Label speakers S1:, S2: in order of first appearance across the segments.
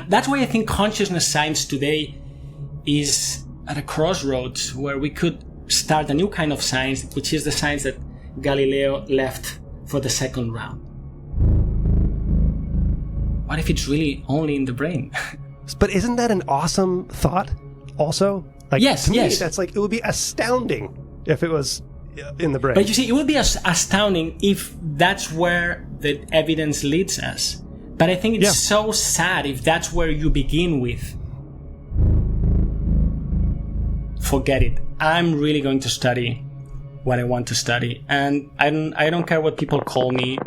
S1: that's why I think consciousness science today is at a crossroads where we could start a new kind of science, which is the science that Galileo left for the second round. What if it's really only in the brain?
S2: But isn't that an awesome thought also? Like,
S1: yes,
S2: to me,
S1: yes.
S2: that's like, it would be astounding if it was in the brain.
S1: But you see, it would be astounding if that's where the evidence leads us. But I think it's so sad if that's where you begin with. Forget it. I'm really going to study what I want to study. And I don't care what people call me.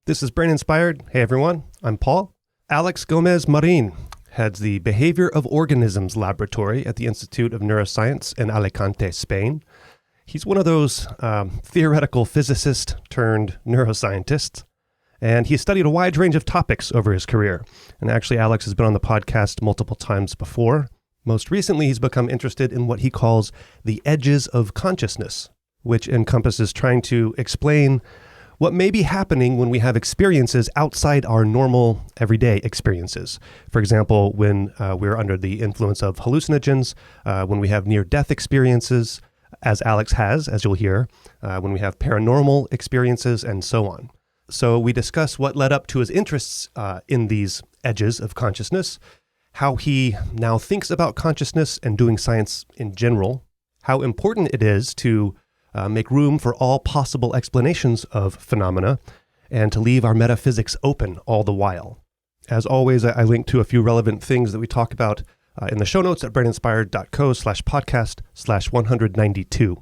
S2: This is Brain Inspired. Hey everyone, I'm Paul. Àlex Gomez-Marin heads the Behavior of Organisms Laboratory at the Institute of Neuroscience in Alicante, Spain. He's one of those theoretical physicists turned neuroscientists, and he's studied a wide range of topics over his career. And actually, Àlex has been on the podcast multiple times before. Most recently, he's become interested in what he calls the edges of consciousness, which encompasses trying to explain what may be happening when we have experiences outside our normal everyday experiences. For example, when we're under the influence of hallucinogens, when we have near-death experiences, as Àlex has, as you'll hear, when we have paranormal experiences, and so on. So we discuss what led up to his interests in these edges of consciousness, how he now thinks about consciousness and doing science in general, how important it is to make room for all possible explanations of phenomena, and to leave our metaphysics open all the while. As always, I link to a few relevant things that we talk about in the show notes at braininspired.co/podcast/192.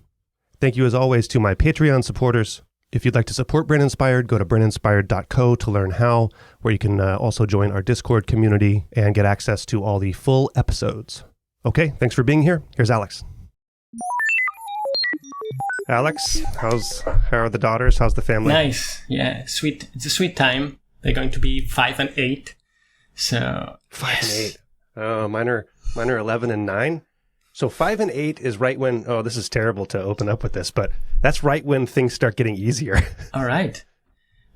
S2: Thank you as always to my Patreon supporters. If you'd like to support Brain Inspired, go to braininspired.co to learn how, where you can also join our Discord community and get access to all the full episodes. Okay, thanks for being here. Here's Àlex. Àlex, how are the daughters? How's the family?
S1: Nice. Yeah, sweet. It's a sweet time. They're going to be 5 and 8. So
S2: 5 and 8. Oh, mine are 11 and 9. So 5 and 8 is right when, this is terrible to open up with this, but that's right when things start getting easier.
S1: All right.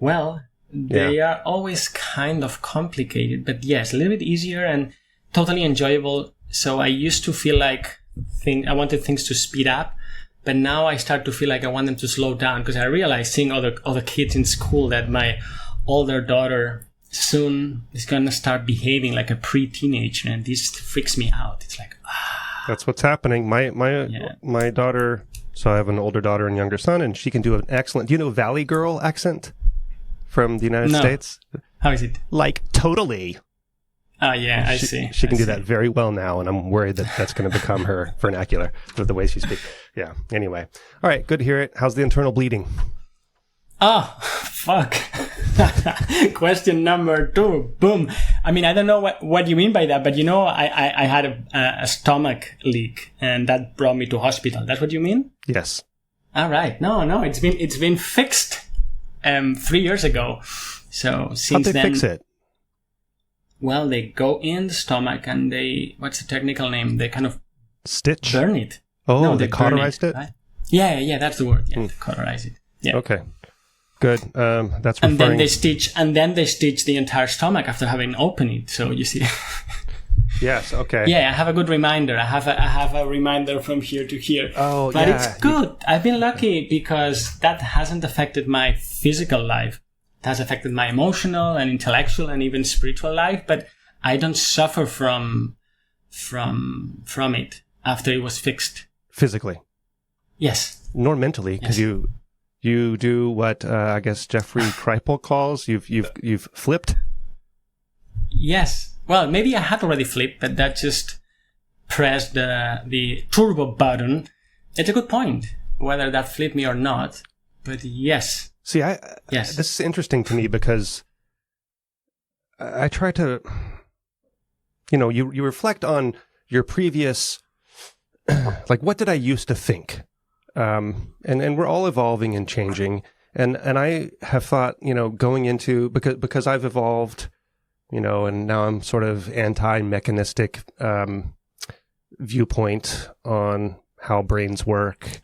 S1: Well, they are always kind of complicated, but yes, a little bit easier and totally enjoyable. So I used to feel like I wanted things to speed up. But now I start to feel like I want them to slow down because I realize seeing other kids in school that my older daughter soon is going to start behaving like a pre-teenager, and this freaks me out. It's like,
S2: That's what's happening. My daughter, so I have an older daughter and younger son, and she can do an excellent, do you know Valley Girl accent from the United States?
S1: How is it?
S2: Like, totally.
S1: Oh, yeah, I see.
S2: She can do that very well now, and I'm worried that that's going to become her vernacular, the way she speaks. Yeah, anyway. All right, good to hear it. How's the internal bleeding?
S1: Oh, fuck. Question number 2. Boom. I mean, I don't know what you mean by that, but I had a stomach leak, and that brought me to hospital. That's what you mean?
S2: Yes.
S1: All right. No, it's been fixed 3 years ago. So since
S2: How'd they fix it?
S1: Well, they go in the stomach and what's the technical name? They kind of
S2: stitch?
S1: Burn it.
S2: Oh,
S1: no,
S2: they cauterized it?
S1: Right? Yeah, that's the word. Yeah, they cauterize it. Yeah.
S2: Okay. Good. That's
S1: referring... And then they stitch the entire stomach after having opened it. So you see.
S2: Yes. Okay.
S1: Yeah, I have a good reminder. I have a reminder from here to here.
S2: Oh,
S1: but it's good. I've been lucky because that hasn't affected my physical life. It has affected my emotional and intellectual and even spiritual life, but I don't suffer from it after it was fixed.
S2: Physically?
S1: Yes.
S2: Nor mentally, because you do what I guess Jeffrey Kripal calls you've flipped.
S1: Yes. Well, maybe I had already flipped, but that just pressed the turbo button. It's a good point, whether that flipped me or not. But yes.
S2: See,
S1: yes.
S2: This is interesting to me because I try to, you reflect on your previous, like, what did I used to think? And we're all evolving and changing. And I have thought, going into, because I've evolved, and now I'm sort of anti-mechanistic viewpoint on how brains work.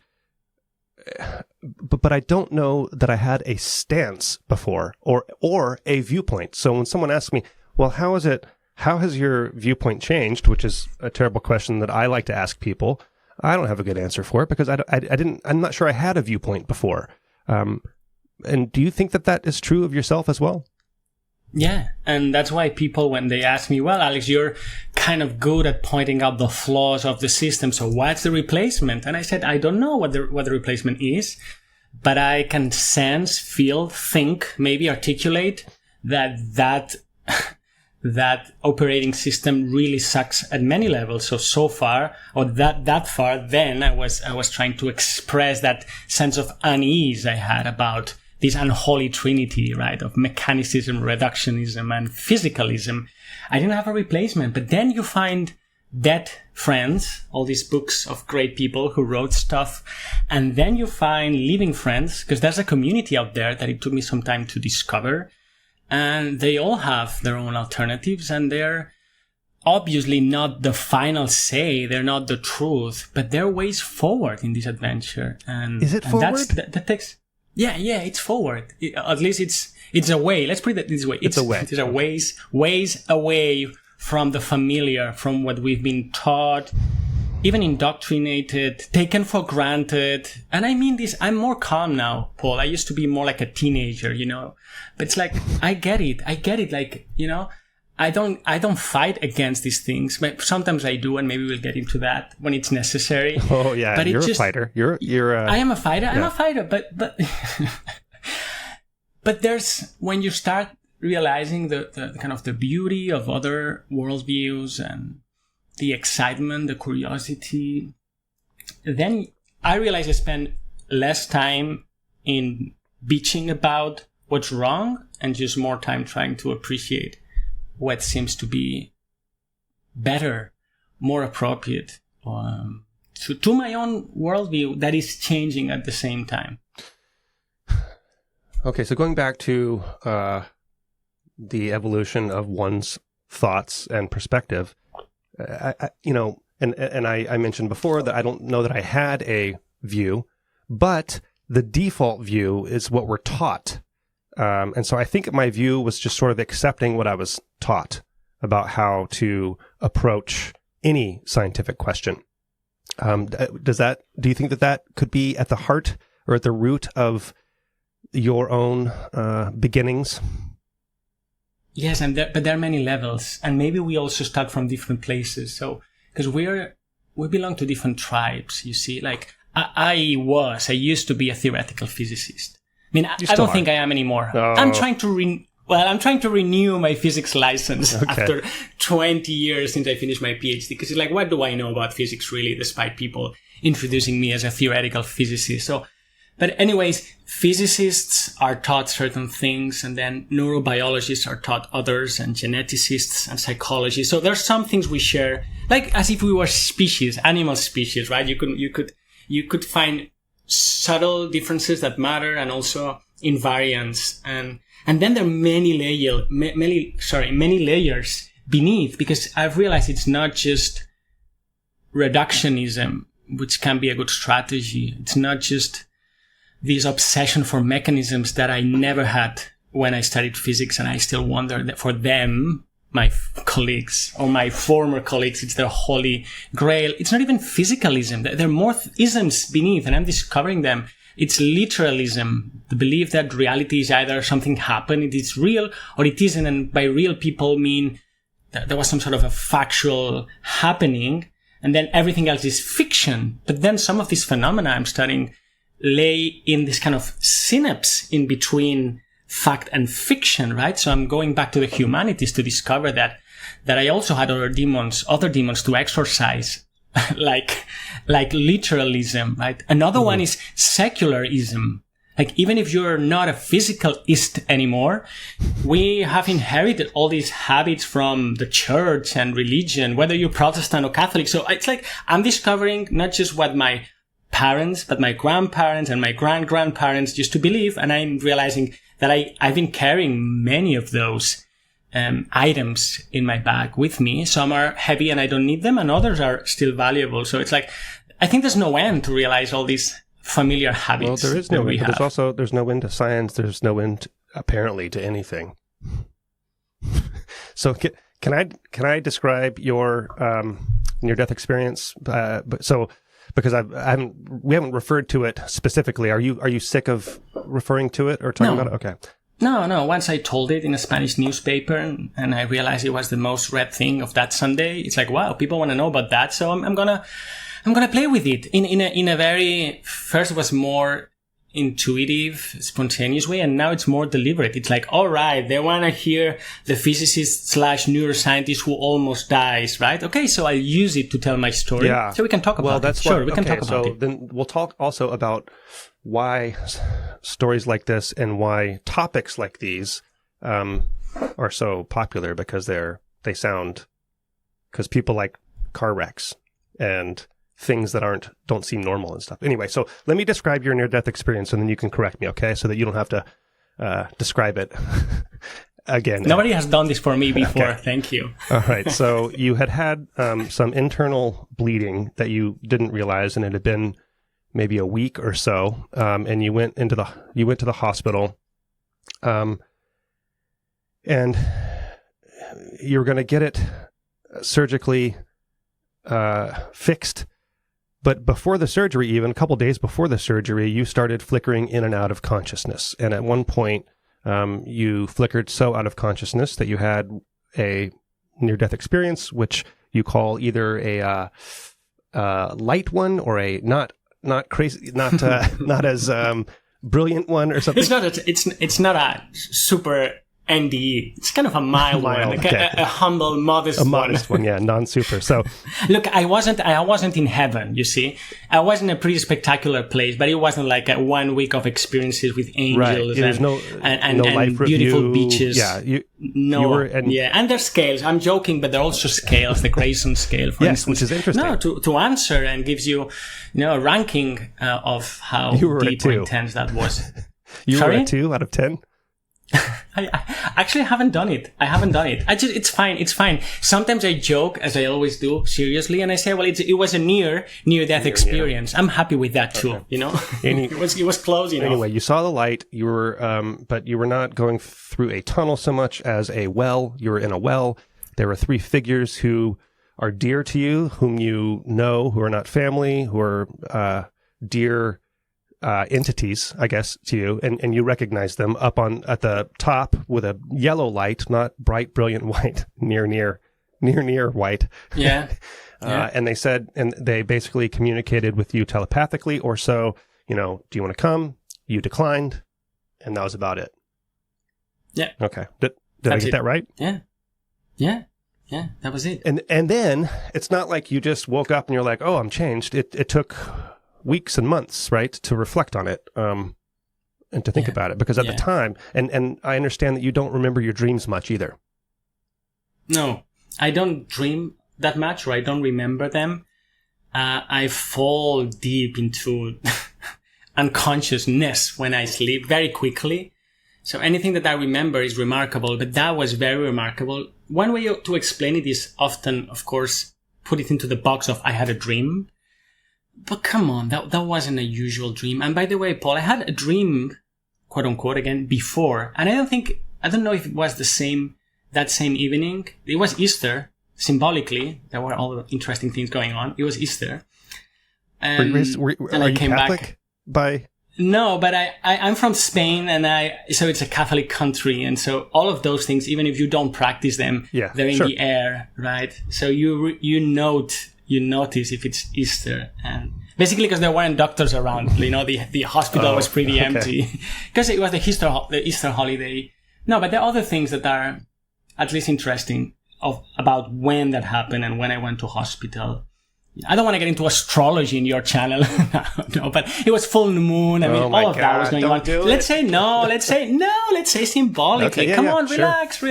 S2: but I don't know that I had a stance before or a viewpoint. So when someone asks me, well, how has your viewpoint changed, which is a terrible question that I like to ask people, I don't have a good answer for it because I'm not sure I had a viewpoint before. And do you think that is true of yourself as well?
S1: Yeah, and that's why people, when they ask me, well, Àlex, you're kind of good at pointing out the flaws of the system, so what's the replacement? And I said, I don't know what the replacement is, but I can sense, feel, think, maybe articulate that operating system really sucks at many levels. So far, or that far, then I was trying to express that sense of unease I had about this unholy trinity, right, of mechanicism, reductionism, and physicalism. I didn't have a replacement. But then you find dead friends, all these books of great people who wrote stuff. And then you find living friends, because there's a community out there that it took me some time to discover. And they all have their own alternatives, and they're obviously not the final say. They're not the truth, but they're ways forward in this adventure. And
S2: is it forward?
S1: That takes... Yeah, it's forward. At least it's a way. Let's put it this way.
S2: It's a way.
S1: It's a ways away from the familiar, from what we've been taught, even indoctrinated, taken for granted. And I mean this, I'm more calm now, Paul. I used to be more like a teenager, but it's like, I get it. Like, I don't fight against these things. But sometimes I do, and maybe we'll get into that when it's necessary.
S2: Oh yeah, but you're a fighter.
S1: I am a fighter. I'm a fighter, but but there's, when you start realizing the kind of the beauty of other worldviews and the excitement, the curiosity, then I realize I spend less time in bitching about what's wrong and just more time trying to appreciate what seems to be better, more appropriate to my own worldview that is changing at the same time.
S2: Okay, so going back to the evolution of one's thoughts and perspective, I mentioned before that I don't know that I had a view, but the default view is what we're taught. And so I think my view was just sort of accepting what I was taught about how to approach any scientific question. Do you think that could be at the heart or at the root of your own beginnings?
S1: Yes, but there are many levels, and maybe we also start from different places. So, because we belong to different tribes, you see. Like I used to be a theoretical physicist. I mean, I don't think I am anymore. Oh. I'm trying to renew my physics license after 20 years since I finished my PhD. Because it's like, what do I know about physics really, despite people introducing me as a theoretical physicist? So, but anyways, physicists are taught certain things, and then neurobiologists are taught others, and geneticists and psychologists. So there's some things we share, like as if we were species, animal species, right? You could find subtle differences that matter, and also invariance, and then there are many layers beneath, because I've realized it's not just reductionism, which can be a good strategy. It's not just this obsession for mechanisms that I never had when I studied physics, and I still wonder that for them, my colleagues or my former colleagues, it's their holy grail. It's not even physicalism. There are more isms beneath, and I'm discovering them. It's literalism, the belief that reality is either something happened, it is real, or it isn't. And by real, people mean that there was some sort of a factual happening, and then everything else is fiction. But then some of these phenomena I'm studying lay in this kind of synapse in between fact and fiction, right? So I'm going back to the humanities to discover that I also had other demons to exorcise, like literalism, right? Another one is secularism. Like, even if you're not a physicalist anymore, we have inherited all these habits from the church and religion, whether you're Protestant or Catholic. So it's like I'm discovering not just what my parents, but my grandparents and my grandparents used to believe, and I'm realizing that I've been carrying many of those items in my bag with me. Some are heavy and I don't need them, and others are still valuable. So it's like, I think there's no end to realize all these familiar habits.
S2: Well, there is no end. There's no end to science. There's no end, apparently, to anything. So can I describe your near-death experience? Because we haven't referred to it specifically. Are you sick of referring to it or talking about it? Okay.
S1: No. Once I told it in a Spanish newspaper, and I realized it was the most read thing of that Sunday. It's like, wow, people want to know about that. So I'm gonna play with it in a very, first it was more intuitive, spontaneous way, and now it's more deliberate. It's like, all right, they want to hear the physicist / neuroscientist who almost dies, right? Okay, so I'll use it to tell my story. Yeah. So we can talk about it. Sure, we can talk about it.
S2: So then we'll talk also about why stories like this and why topics like these are so popular, because because people like car wrecks and things that don't seem normal and stuff. Anyway, so let me describe your near-death experience, and then you can correct me, okay? So that you don't have to describe it again.
S1: Nobody has done this for me before.
S2: Okay.
S1: Thank you.
S2: All right. So you had some internal bleeding that you didn't realize, and it had been maybe a week or so, and you went to the hospital, and you were going to get it surgically fixed. But before the surgery, even a couple days before the surgery, you started flickering in and out of consciousness. And at one point, you flickered so out of consciousness that you had a near-death experience, which you call either a light one or a not crazy, not as brilliant one or something.
S1: It's not a super NDE. It's kind of a mild one, okay. a humble, modest one.
S2: A modest one, yeah, non-super. So,
S1: look, I wasn't in heaven, you see. I was in a pretty spectacular place, but it wasn't like a 1 week of experiences with angels and beautiful beaches.
S2: Yeah,
S1: and there's scales. I'm joking, but there are also scales, the Grayson scale, for instance.
S2: Which is interesting.
S1: No, to answer, and gives you, a ranking of how deep or intense that was.
S2: You were a 2 out of 10?
S1: I actually haven't done it. It's fine. Sometimes I joke, as I always do, seriously, and I say, well, it was a near-death experience. I'm happy with that too, okay. It was close enough.
S2: Anyway, you saw the light, you were, but you were not going through a tunnel so much as a well. You were in a well. There were 3 figures who are dear to you, whom you know, who are not family, who are dear entities, I guess, to you, and you recognize them up at the top with a yellow light, not bright, brilliant white, near white.
S1: Yeah.
S2: And they basically communicated with you telepathically, or so, do you want to come? You declined, and that was about it.
S1: Yeah.
S2: Okay. Did I get that right?
S1: Yeah, that was it.
S2: And then it's not like you just woke up and you're like, oh, I'm changed. It took weeks and months, right, to reflect on it and to think about it. Because at the time, and I understand that you don't remember your dreams much either.
S1: No, I don't dream that much, or I don't remember them. I fall deep into unconsciousness when I sleep very quickly. So anything that I remember is remarkable, but that was very remarkable. One way to explain it is often, of course, put it into the box of I had a dream. But come on, that wasn't a usual dream. And by the way, Paul, I had a dream, quote unquote, again, before. And I don't know if it was that same evening. It was Easter, symbolically. There were all the interesting things going on. It was Easter.
S2: And I came Catholic back.
S1: No, but I'm from Spain, so it's a Catholic country. And so all of those things, even if you don't practice them, they're in the air, right? So you notice if it's Easter, and basically because there weren't doctors around, the hospital was pretty empty because it was the Easter holiday. No, but there are other things that are at least interesting about when that happened and when I went to hospital. I don't want to get into astrology in your channel, no, but it was full moon. I mean, all of that was going on. Let's say symbolically.
S2: Okay,
S1: Come on, relax.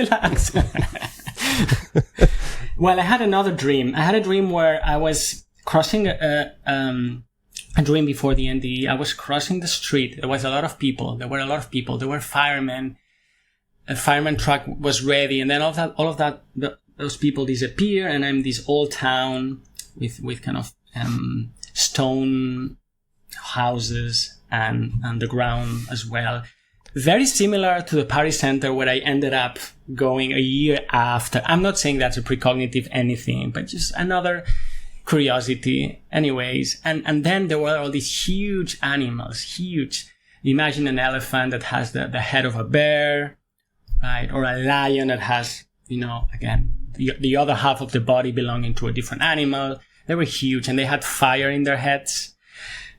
S1: Well, I had another dream. I had a dream where I was crossing a dream before the NDE. I was crossing the street. There was a lot of people. There were firemen. A fireman truck was ready, and then all of that, those people disappear, and I'm in this old town with kind of stone houses and underground as well. Very similar to the Paris Center, where I ended up going a year after. I'm not saying that's a precognitive anything, but just another curiosity. Anyways, and then there were all these huge animals, huge. Imagine an elephant that has the head of a bear, right? Or a lion that has, again, the other half of the body belonging to a different animal. They were huge, and they had fire in their heads.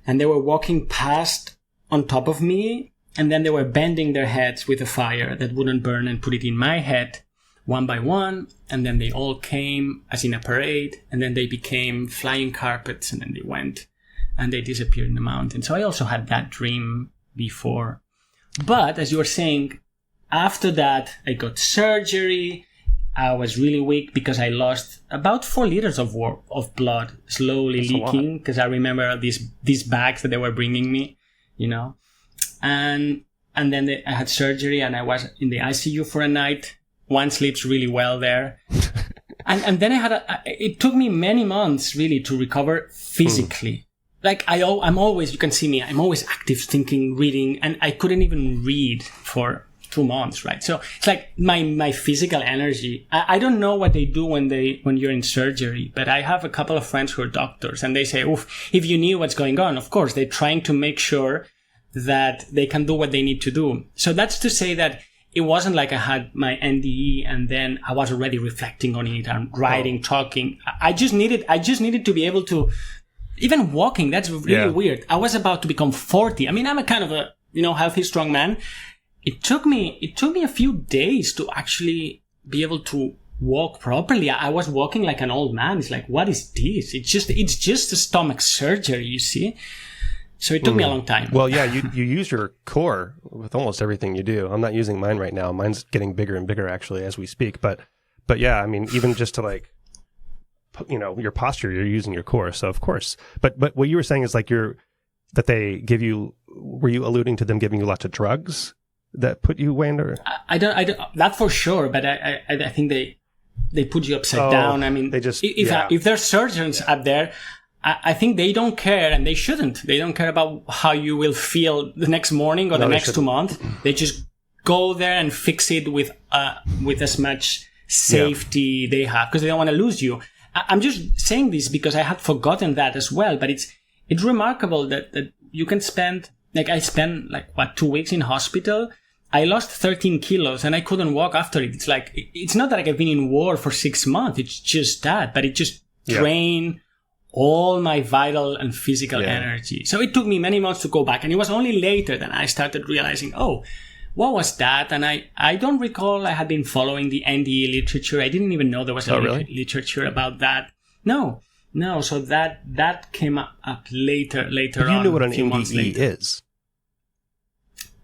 S1: And they were walking past on top of me, and then they were bending their heads with a fire that wouldn't burn and put it in my head one by one. And then they all came as in a parade, and then they became flying carpets, and then they went and they disappeared in the mountain. So I also had that dream before. But as you were saying, after that, I got surgery. I was really weak because I lost about 4 liters of blood slowly leaking, because I remember these bags that they were bringing me, and then I had surgery, and I was in the ICU for a night. One sleeps really well there. and then it took me many months really to recover physically. Like I'm always, you can see me, I'm always active, thinking, reading, and I couldn't even read for 2 months, right? So it's like my physical energy. I don't know what they do when you're in surgery, but I have a couple of friends who are doctors, and they say, oof, if you knew what's going on, of course, they're trying to make sure that they can do what they need to do. So that's to say that it wasn't like I had my NDE and then I was already reflecting on it and writing, talking. I just needed to be able to, even walking, that's really weird. I was about to become 40. I mean, I'm a kind of a, healthy, strong man. It took me a few days to actually be able to walk properly. I was walking like an old man. It's like, what is this? It's just a stomach surgery, you see? So it took me a long time.
S2: Well, yeah, you use your core with almost everything you do. I'm not using mine right now. Mine's getting bigger and bigger actually as we speak. But yeah, I mean, even just to like, your posture, you're using your core. So of course, but what you were saying is like that they give you, were you alluding to them giving you lots of drugs that put you way under?
S1: I don't, that for sure. But I think they put you upside down. I mean,
S2: they just,
S1: if there's surgeons up there, I think they don't care, and they shouldn't. They don't care about how you will feel the next morning or the next 2 months. They just go there and fix it with as much safety they have, because they don't want to lose you. I'm just saying this because I had forgotten that as well. But it's remarkable that you can spend, like I spent 2 weeks in hospital. I lost 13 kilos and I couldn't walk after it. It's like, it's not that I've been in war for 6 months. It's just that, but it just drained all my vital and physical energy. So it took me many months to go back. And it was only later that I started realizing, oh, what was that? And I don't recall I had been following the NDE literature. I didn't even know there was literature about that. No. So that came up later on.
S2: You knew what an NDE is.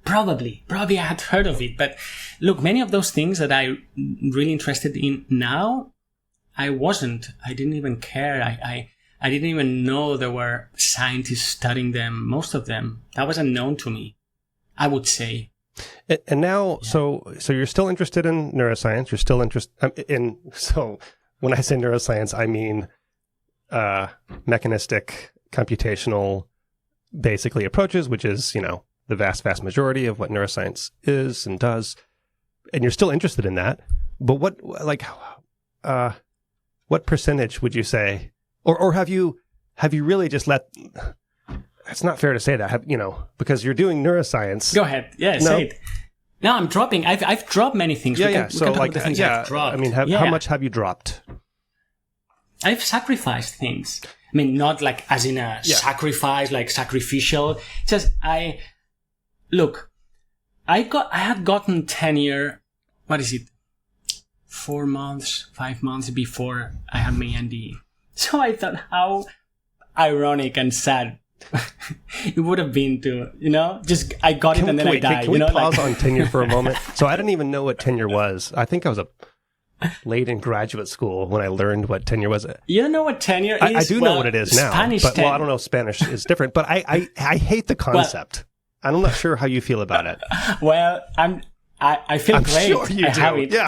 S1: Probably I had heard of it. But look, many of those things that I'm really interested in now, I wasn't. I didn't even care. I didn't even know there were scientists studying them, most of them. That was unknown to me, I would say.
S2: And now, so you're still interested in neuroscience. You're still interested in, so when I say neuroscience, I mean mechanistic, computational, basically approaches, which is, the vast majority of what neuroscience is and does. And you're still interested in that. But what percentage would you say? Or have you really just let? It's not fair to say that, because you're doing neuroscience.
S1: Go ahead, say it. No, I'm dropping. I've dropped many things. We can talk about the things I've dropped.
S2: I mean, how much have you dropped?
S1: I've sacrificed things. I mean, not like as in a sacrifice, like sacrificial. Just I had gotten tenure. What is it? 4 months, 5 months before I had my NDE. So I thought how ironic and sad it would have been to, just I got it and then I died.
S2: Can we pause on tenure for a moment? So I didn't even know what tenure was. I think I was late in graduate school when I learned what tenure was.
S1: You don't know what tenure is?
S2: I do know what it is now.
S1: Spanish
S2: but, I don't know if Spanish is different, but I hate the concept. I'm not sure how you feel about it.
S1: Well, I feel
S2: I'm
S1: great.
S2: Sure you
S1: I
S2: do.
S1: have it.
S2: Yeah.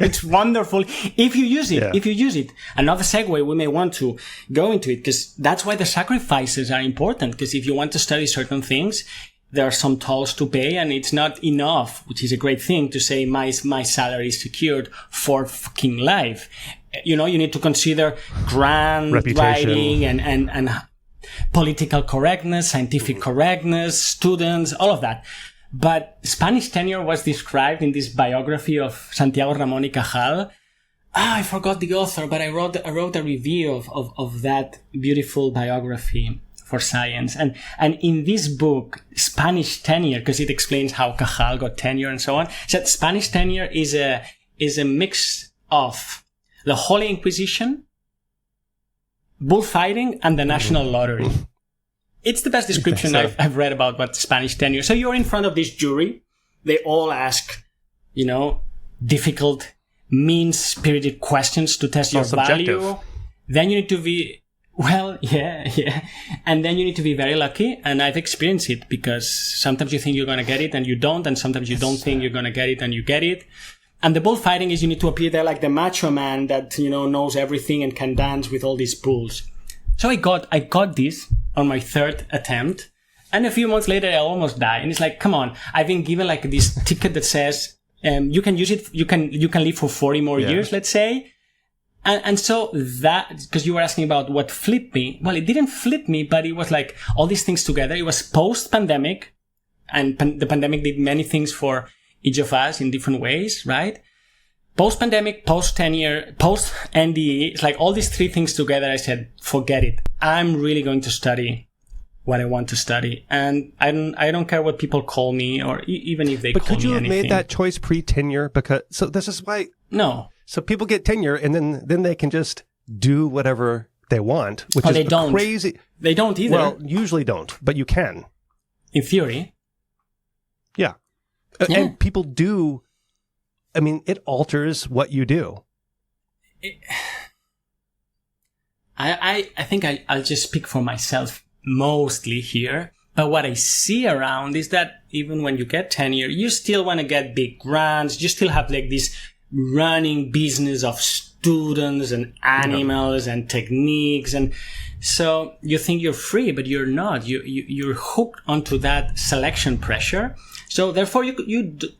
S1: It's wonderful if you use it. If you use it. Another segue, we may want to go into it because that's why the sacrifices are important. Because if you want to study certain things, there are some tolls to pay, and it's not enough, which is a great thing to say my salary is secured for fucking life. You know, you need to consider grant writing and political correctness, scientific correctness, students, all of that. But Spanish tenure was described in this biography of Santiago Ramón y Cajal. I forgot the author, but I wrote a review of that beautiful biography for science. And in this book, Spanish tenure, because it explains how Cajal got tenure and so on, said Spanish tenure is a mix of the Holy Inquisition, bullfighting, and the national lottery. It's the best description I've read about what Spanish tenure. So you're in front of this jury. They all ask, you know, difficult, mean-spirited questions to test your value. Then you need to be, well, yeah. And then you need to be very lucky. And I've experienced it because sometimes you think you're going to get it and you don't. And sometimes you don't think you're going to get it and you get it. And the bullfighting is you need to appear there like the macho man that, you know, knows everything and can dance with all these bulls. So I got this on my third attempt. And a few months later, I almost died. And it's like, come on, I've been given like this ticket that says, you can use it, you can live for 40 more years, let's say. And so that, because you were asking about what flipped me. Well, it didn't flip me, but it was like all these things together. It was post-pandemic, and the pandemic did many things for each of us in different ways, right? Post-pandemic, post-tenure, post-NDE, it's like all these three things together. I said, forget it. I'm really going to study what I want to study. And I don't care what people call me or even if they call me anything. But could you have made
S2: that choice pre-tenure? So this is why...
S1: No.
S2: So people get tenure and then they can just do whatever they want, which is
S1: they don't.
S2: Crazy.
S1: They don't either.
S2: Well, usually don't, but you can.
S1: In theory.
S2: Yeah. And people do... I mean, it alters what you do.
S1: I think I'll just speak for myself mostly here. But what I see around is that even when you get tenure, you still want to get big grants. You still have like this running business of students and animals and techniques. And so you think you're free, but you're not. You're hooked onto that selection pressure. So therefore, I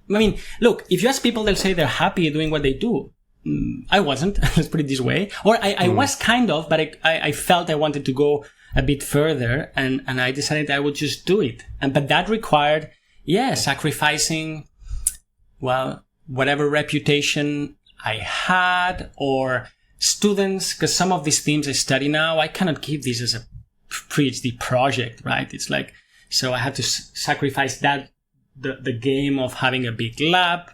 S1: mean, look, if you ask people, they'll say they're happy doing what they do. I wasn't, let's put it this way. Or I was kind of, but I felt I wanted to go a bit further and I decided I would just do it. But that required, sacrificing, well, whatever reputation I had or students, because some of these themes I study now, I cannot give this as a PhD project, right? It's like, so I had to sacrifice that. The game of having a big lab.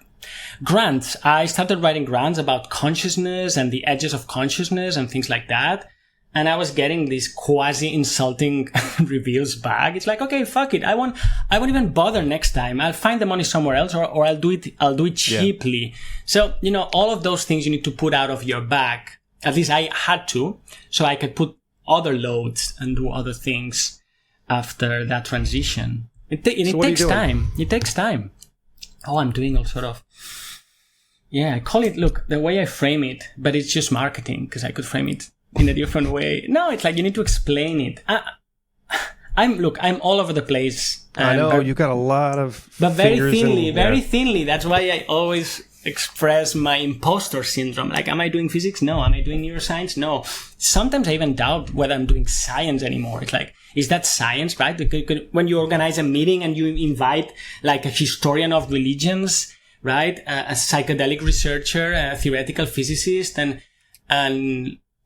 S1: Grants. I started writing grants about consciousness and the edges of consciousness and things like that. And I was getting these quasi-insulting reviews back. It's like, okay, fuck it. I won't even bother next time. I'll find the money somewhere else or I'll do it cheaply. Yeah. So, you know, all of those things you need to put out of your back. At least I had to, so I could put other loads and do other things after that transition. It takes time. It takes time. Oh, I'm doing all sort of... Yeah, I call it, look, the way I frame it, but it's just marketing, because I could frame it in a different way. No, it's like you need to explain it. I'm all over the place.
S2: I know, you got a lot of
S1: But very thinly. That's why I always express my imposter syndrome. Like, am I doing physics? No. Am I doing neuroscience? No. Sometimes I even doubt whether I'm doing science anymore. It's like, is that science, right? When you organize a meeting and you invite like a historian of religions, right? A psychedelic researcher, a theoretical physicist, and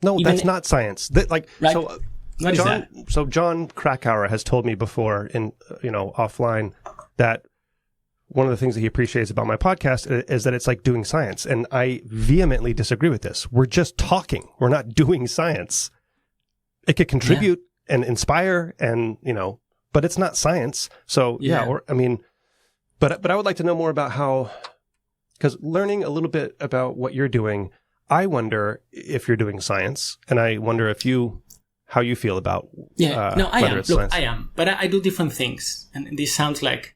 S2: no, that's not science. Right? So,
S1: what is that?
S2: So John Krakauer has told me before in, offline that one of the things that he appreciates about my podcast is that it's like doing science. And I vehemently disagree with this. We're just talking. We're not doing science. It could contribute and inspire and, but it's not science. So, but I would like to know more about how, because learning a little bit about what you're doing, I wonder if you're doing science, and I wonder how you feel about
S1: I am. Look, I am, but I do different things. And this sounds like,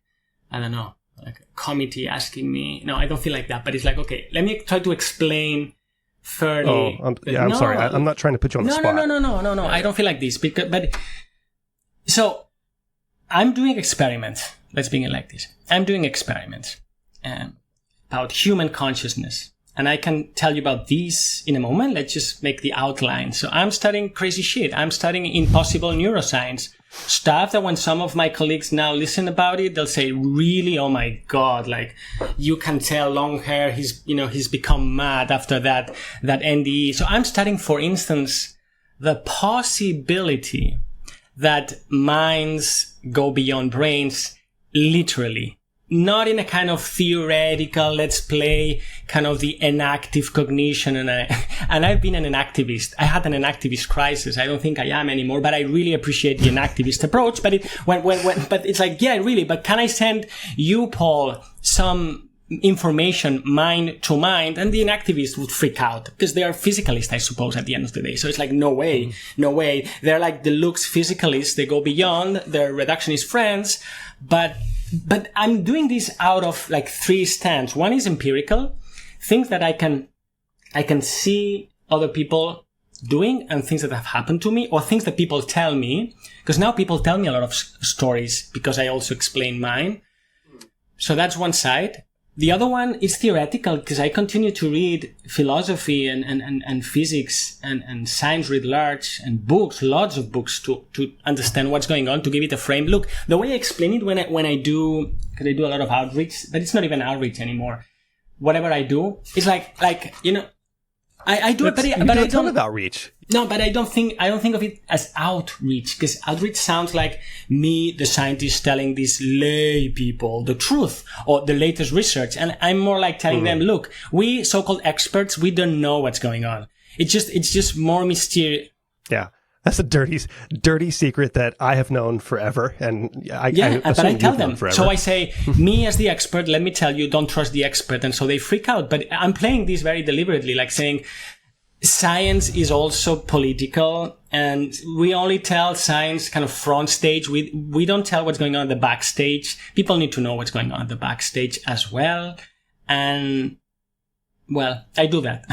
S1: I don't know, like a committee asking me. No, I don't feel like that. But it's like, okay, let me try to explain fairly.
S2: I'm sorry. I'm not trying to put you on the spot.
S1: No. I don't feel like this. So I'm doing experiments. Let's begin like this. I'm doing experiments about human consciousness. And I can tell you about these in a moment. Let's just make the outline. So I'm studying crazy shit. I'm studying impossible neuroscience. Stuff that when some of my colleagues now listen about it, they'll say, really? Oh my God. Like, you can tell long hair, he's become mad after that NDE. So I'm studying, for instance, the possibility that minds go beyond brains literally. Not in a kind of theoretical, let's play kind of the enactive cognition. And I've been an enactivist. I had an enactivist crisis. I don't think I am anymore, but I really appreciate the enactivist approach. But but it's like, yeah, really, but can I send you, Paul, some information mind to mind? And the enactivist would freak out because they are physicalists, I suppose, at the end of the day. So it's like, no way. They're like the looks physicalists. They go beyond. They're reductionist friends. But I'm doing this out of like three stands. One is empirical, things that I can see other people doing and things that have happened to me, or things that people tell me, because now people tell me a lot of stories because I also explain mine. So that's one side. The other one is theoretical because I continue to read philosophy and physics and science writ large and books, lots of books to understand what's going on, to give it a frame. Look, the way I explain it when I do, because I do a lot of outreach, but it's not even outreach anymore. Whatever I do, it's like, I do it, but I don't.
S2: Ton of outreach.
S1: No, but I don't think of it as outreach, because outreach sounds like me, the scientist, telling these lay people the truth or the latest research. And I'm more like telling them, look, we so-called experts, we don't know what's going on. It's just more mysterious.
S2: Yeah. That's a dirty secret that I have known forever. And
S1: but I tell them. So I say, me as the expert, let me tell you, don't trust the expert. And so they freak out. But I'm playing this very deliberately, like saying, science is also political, and we only tell science kind of front stage. We don't tell what's going on at the backstage. People need to know what's going on at the backstage as well. And, well, I do that.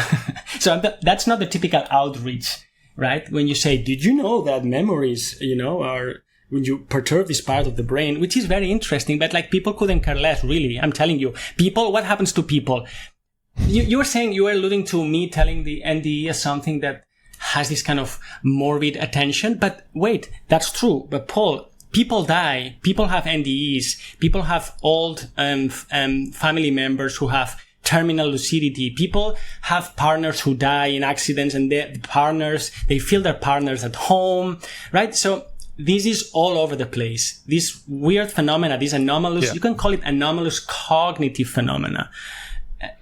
S1: So that's not the typical outreach, right? When you say, did you know that memories, are, when you perturb this part of the brain, which is very interesting, but like people couldn't care less, really. I'm telling you, what happens to people? You were saying, you were alluding to me telling the NDE as something that has this kind of morbid attention. But wait, that's true. But Paul, people die. People have NDEs. People have old family members who have terminal lucidity. People have partners who die in accidents, and they feel their partners at home, right? So this is all over the place. This weird phenomena, this anomalous, you can call it anomalous cognitive phenomena.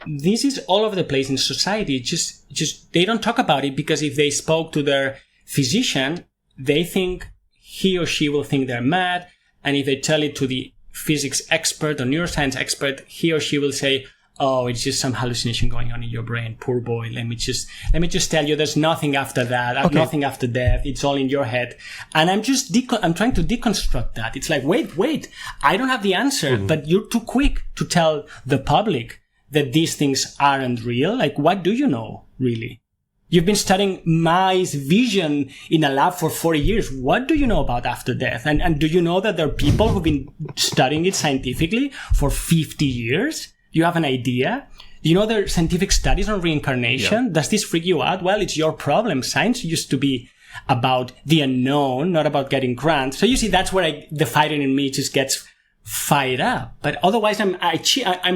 S1: This is all over the place in society. Just they don't talk about it, because if they spoke to their physician, they think he or she will think they're mad. And if they tell it to the physics expert or neuroscience expert, he or she will say, oh, it's just some hallucination going on in your brain. Poor boy. Let me just tell you, there's nothing after that. Nothing after death. It's all in your head. And I'm trying to deconstruct that. It's like, wait, I don't have the answer, but you're too quick to tell the public that these things aren't real. Like, what do you know, really? You've been studying mice vision in a lab for 40 years. What do you know about after death? And do you know that there are people who've been studying it scientifically for 50 years? Do you have an idea? Do you know there are scientific studies on reincarnation? Yeah. Does this freak you out? Well, it's your problem. Science used to be about the unknown, not about getting grants. So you see, that's where the fighter in me just gets fired up. But otherwise, I'm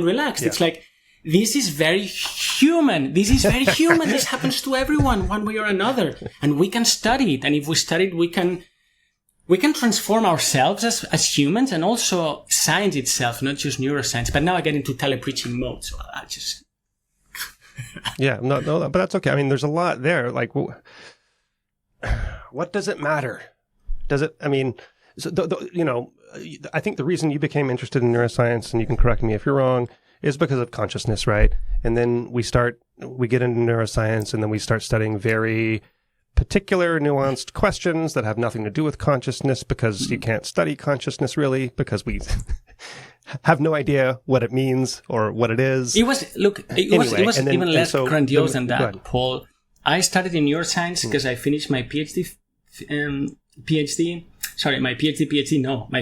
S1: relaxed. Yeah. It's like, this is very human. This happens to everyone one way or another. And we can study it. And if we study it, we can transform ourselves as humans, and also science itself, not just neuroscience. But now I get into telepreaching mode. So I just...
S2: Yeah, no, but that's okay. I mean, there's a lot there. Like, what does it matter? Does it, I mean, so I think the reason you became interested in neuroscience, and you can correct me if you're wrong, is because of consciousness, right? And then we get into neuroscience, and then we start studying very particular nuanced questions that have nothing to do with consciousness, because you can't study consciousness really, because we have no idea what it means or what it is.
S1: It was even less grandiose than that, Paul. I started in neuroscience because I finished my my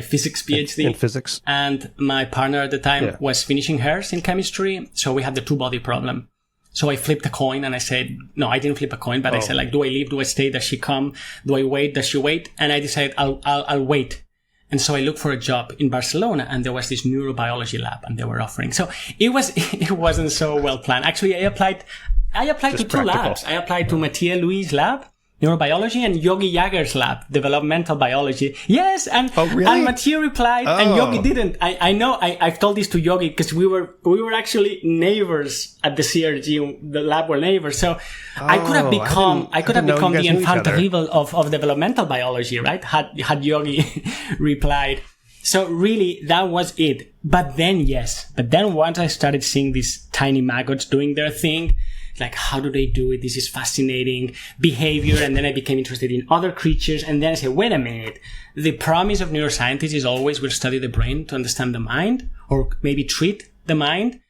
S1: physics PhD.
S2: In physics.
S1: And my partner at the time was finishing hers in chemistry. So we had the two-body problem. So I flipped a coin and I said, no, I didn't flip a coin, but I said, like, do I leave? Do I stay? Does she come? Do I wait? Does she wait? And I decided I'll wait. And so I looked for a job in Barcelona, and there was this neurobiology lab, and they were offering. So it wasn't so well planned. Actually, I applied to two labs. I applied to Mathieu Louis' lab, neurobiology, and Yogi Jager's lab, developmental biology. Yes, and Mathieu replied, and Yogi didn't. I know. I've told this to Yogi because we were actually neighbors at the CRG. The lab were neighbors, so I could have become the enfant terrible of developmental biology, right? Had Yogi replied. So really, that was it. But then once I started seeing these tiny maggots doing their thing, like, how do they do it? This is fascinating behavior. And then I became interested in other creatures. And then I said, wait a minute. The promise of neuroscientists is always we'll study the brain to understand the mind, or maybe treat the mind.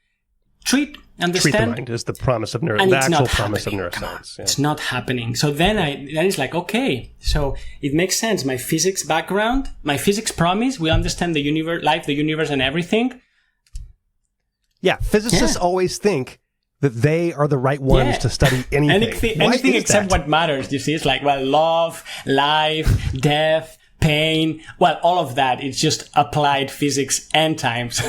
S1: Understand.
S2: Treat the mind is the promise of the actual promise of neuroscience.
S1: It's not happening. So then it's like, okay, so it makes sense. My physics background, my physics promise, we understand the universe, life, the universe, and everything.
S2: Yeah. Physicists always think that they are the right ones to study anything.
S1: Anything except what matters, you see. It's like, well, love, life, death, pain, well, all of that. It's just applied physics and times.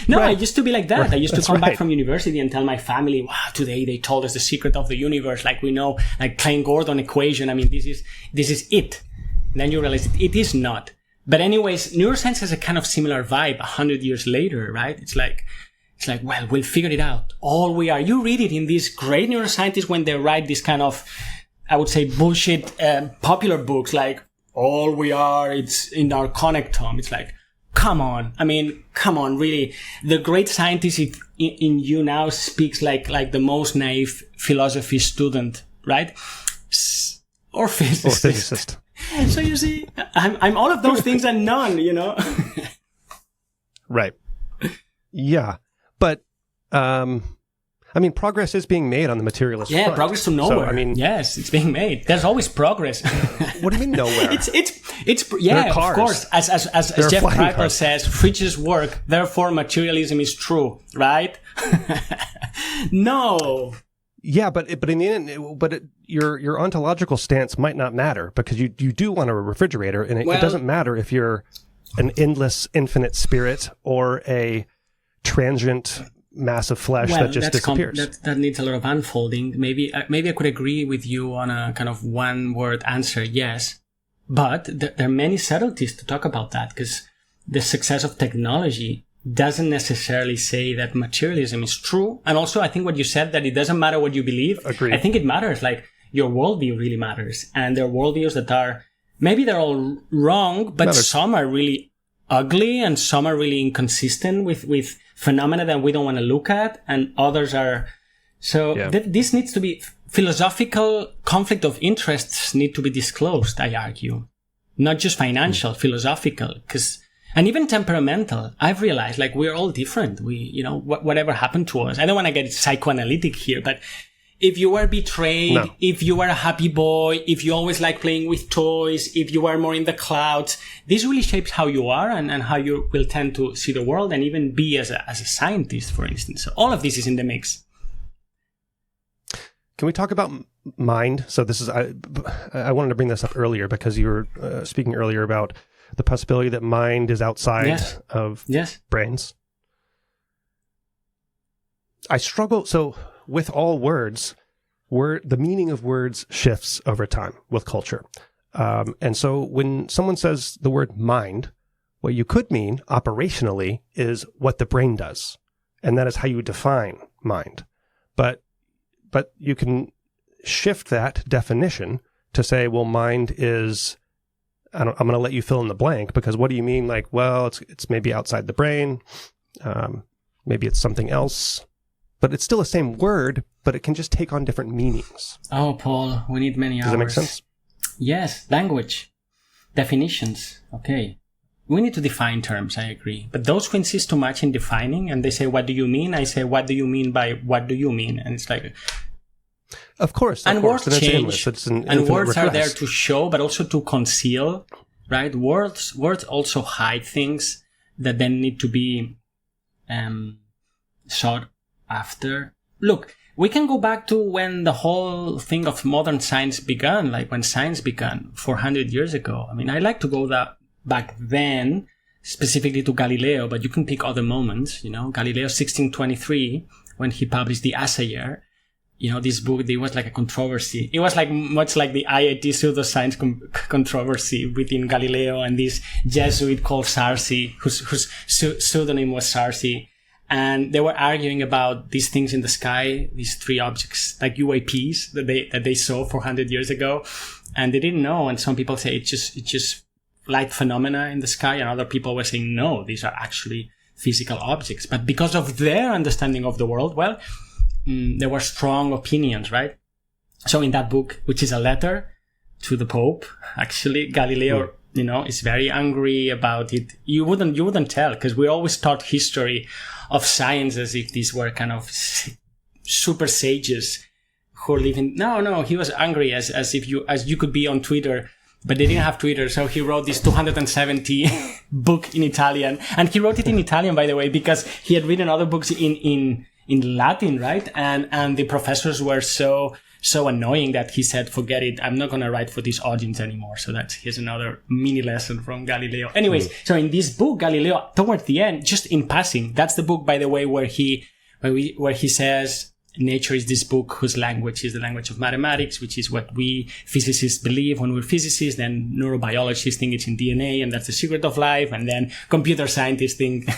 S1: I used to be like that. Right. I used to come back from university and tell my family, wow, today they told us the secret of the universe. Like, we know, like, Klein-Gordon equation. I mean, this is it. And then you realize it is not. But anyways, neuroscience has a kind of similar vibe 100 years later, right? It's like, well, we'll figure it out. All we are. You read it in these great neuroscientists when they write this kind of, I would say, bullshit popular books, like, all we are, it's in our connectome. It's like, come on. I mean, come on, really. The great scientist in you now speaks like the most naive philosophy student, right? Or physicist. So you see, I'm all of those things and none, you know?
S2: Right. Yeah. But, I mean, progress is being made on the materialist front.
S1: Yeah, progress to nowhere. So, I mean, yes, it's being made. There's always progress.
S2: What do you mean nowhere?
S1: It's of course. As Jeff Piper says, Fritzsche's work, therefore materialism is true, right? No.
S2: Yeah, but in the end, your ontological stance might not matter, because you do want a refrigerator, and it doesn't matter if you're an endless, infinite spirit or a transient mass of flesh that just disappears.
S1: That needs a lot of unfolding. Maybe I could agree with you on a kind of one-word answer, yes. But there are many subtleties to talk about that, because the success of technology doesn't necessarily say that materialism is true. And also, I think what you said, that it doesn't matter what you believe.
S2: Agreed.
S1: I think it matters. Like, your worldview really matters. And there are worldviews that are, maybe they're all wrong, but some are really ugly and some are really inconsistent with phenomena that we don't want to look at, and others are. So this needs to be, philosophical conflict of interests need to be disclosed, I argue. Not just financial, philosophical, and even temperamental. I've realized, like, we're all different. Whatever happened to us. I don't want to get psychoanalytic here, but if you were betrayed, if you were a happy boy, if you always like playing with toys, if you are more in the clouds, this really shapes how you are and how you will tend to see the world and even be as a scientist, for instance. So all of this is in the mix.
S2: Can we talk about mind? So this is, I wanted to bring this up earlier because you were speaking earlier about the possibility that mind is outside of brains. I struggle. So with all words, the meaning of words shifts over time with culture. And so when someone says the word mind, what you could mean operationally is what the brain does. And that is how you define mind. But you can shift that definition to say, well, mind is, I'm going to let you fill in the blank, because what do you mean? Like, well, it's maybe outside the brain. Maybe it's something else. But it's still the same word, but it can just take on different meanings.
S1: Oh, Paul, we need many hours.
S2: Does that make sense?
S1: Yes, language, definitions. Okay. we need to define terms, I agree. But those who insist too much in defining and they say, what do you mean? I say, what do you mean by what do you mean? And it's like...
S2: Of course.
S1: And words change.
S2: And
S1: words are there to show, but also to conceal, right? Words also hide things that then need to be sought after. Look, we can go back to when the whole thing of modern science began, like when science began 400 years ago. I mean, I like to go back then, specifically to Galileo, but you can pick other moments, Galileo 1623, when he published the Assayer. This book, there was like a controversy. It was like much like the IIT pseudoscience controversy within Galileo and this Jesuit called Sarsi, whose pseudonym was Sarsi. And they were arguing about these things in the sky, these three objects, like UAPs that they saw 400 years ago. And they didn't know. And some people say it's just light phenomena in the sky. And other people were saying, no, these are actually physical objects. But because of their understanding of the world, well, there were strong opinions, right? So in that book, which is a letter to the Pope, actually, Galileo, is very angry about it. You wouldn't tell, because we always taught history of science as if these were kind of super sages who are living. No, he was angry as you could be on Twitter, but they didn't have Twitter. So he wrote this 270 book in Italian, and he wrote it in Italian, by the way, because he had written other books in Latin, right? And the professors were so annoying that he said, forget it, I'm not going to write for this audience anymore. So here's another mini lesson from Galileo. Anyways, So in this book, Galileo, towards the end, just in passing, that's the book, by the way, where he says, nature is this book whose language is the language of mathematics, which is what we physicists believe when we're physicists. Then neurobiologists think it's in DNA, and that's the secret of life. And then computer scientists think,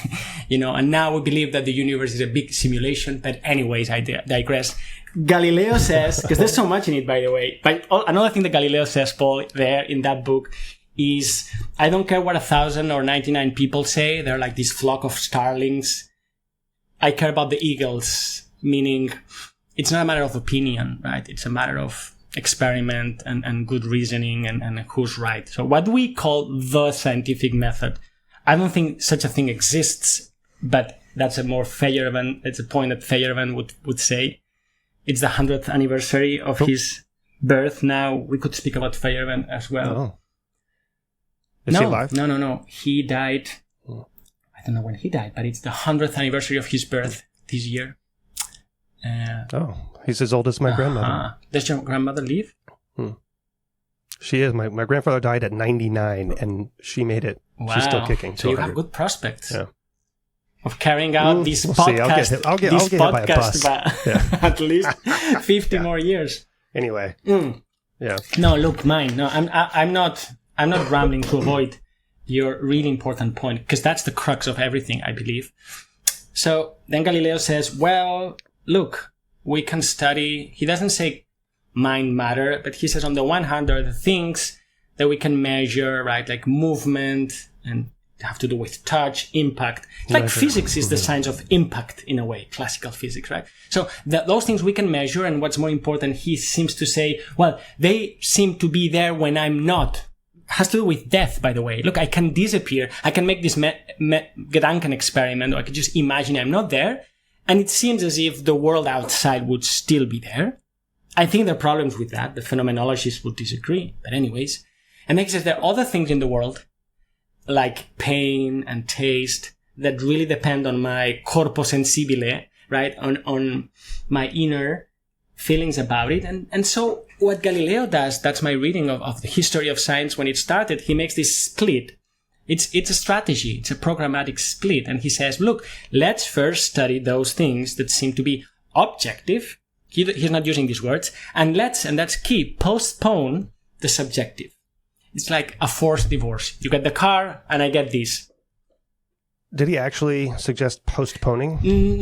S1: and now we believe that the universe is a big simulation. But anyways, I digress. Galileo says, because there's so much in it, by the way. But another thing that Galileo says, Paul, there in that book is, I don't care what 1,000 or 99 people say. They're like this flock of starlings. I care about the eagles. Meaning, it's not a matter of opinion, right? It's a matter of experiment and good reasoning and who's right. So what we call the scientific method, I don't think such a thing exists, but that's a more Feyerabend, it's a point that Feyerabend would say. It's the 100th anniversary of his birth now. We could speak about Feyerabend as well.
S2: Oh. Is he alive?
S1: No. He died, I don't know when he died, but it's the 100th anniversary of his birth this year.
S2: He's as old as my grandmother.
S1: Does your grandmother live?
S2: She is. My grandfather died at 99, and she made it.
S1: Wow.
S2: She's still kicking.
S1: So you have good prospects of carrying
S2: out
S1: this podcast.
S2: I'll get hit by a bus.
S1: At least 50 more years.
S2: Anyway. Yeah.
S1: No, look, mine. No, I'm not rambling to avoid your really important point, because that's the crux of everything, I believe. So then Galileo says, well, look, we can study, he doesn't say mind matter, but he says on the one hand, there are the things that we can measure, right? Like movement and have to do with touch, impact. Like physics is the science of impact in a way, classical physics, right? So those things we can measure. And what's more important, he seems to say, well, they seem to be there when I'm not. Has to do with death, by the way. Look, I can disappear. I can make this Gedanken experiment, or I could just imagine I'm not there. And it seems as if the world outside would still be there. I think there are problems with that. The phenomenologists would disagree. But anyways. And then he says there are other things in the world, like pain and taste, that really depend on my corpo sensibile, right? On my inner feelings about it. And so what Galileo does, that's my reading of the history of science when it started, he makes this split. It's a strategy. It's a programmatic split. And he says, look, let's first study those things that seem to be objective. He's not using these words. And that's key, postpone the subjective. It's like a forced divorce. You get the car and I get this.
S2: Did he actually suggest postponing?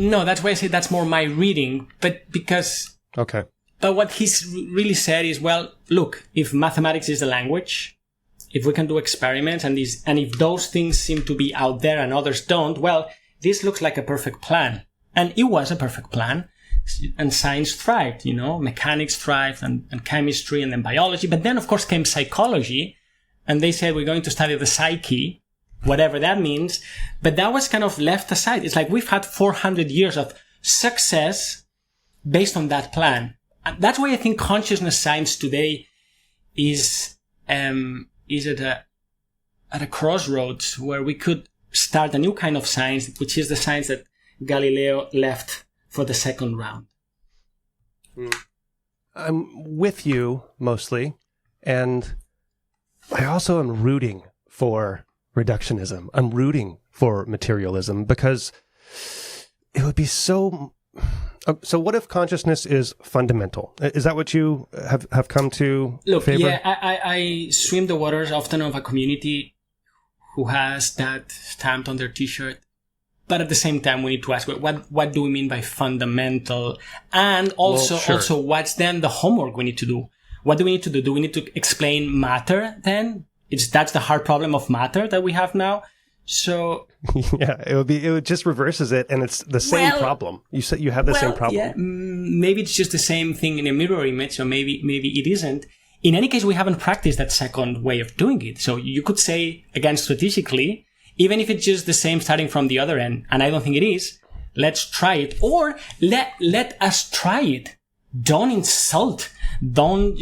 S1: No, that's why I say that's more my reading. But because...
S2: Okay.
S1: But what he's really said is, well, look, if mathematics is the language, if we can do experiments and if those things seem to be out there and others don't, well, this looks like a perfect plan. And it was a perfect plan. And science thrived, mechanics thrived and chemistry and then biology. But then, of course, came psychology. And they said, we're going to study the psyche. whatever that means. But that was kind of left aside. It's like we've had 400 years of success based on that plan. And that's why I think consciousness science today is at a crossroads where we could start a new kind of science, which is the science that Galileo left for the second round.
S2: I'm with you mostly, and I also am rooting for reductionism. I'm rooting for materialism because it would be so... So what if consciousness is fundamental? Is that what you have come to favor?
S1: Yeah, I swim the waters often of a community who has that stamped on their t-shirt. But at the same time, we need to ask, what do we mean by fundamental? And also, what's then the homework we need to do? What do we need to do? Do we need to explain matter then? That's the hard problem of matter that we have now. So
S2: yeah, it would just reverses it, and it's the same problem. You said you have the same problem.
S1: Yeah, maybe it's just the same thing in a mirror image, or maybe it isn't. In any case, we haven't practiced that second way of doing it. So you could say, again, strategically, even if it's just the same starting from the other end, and I don't think it is, let's try it, or let us try it. Don't insult. Don't,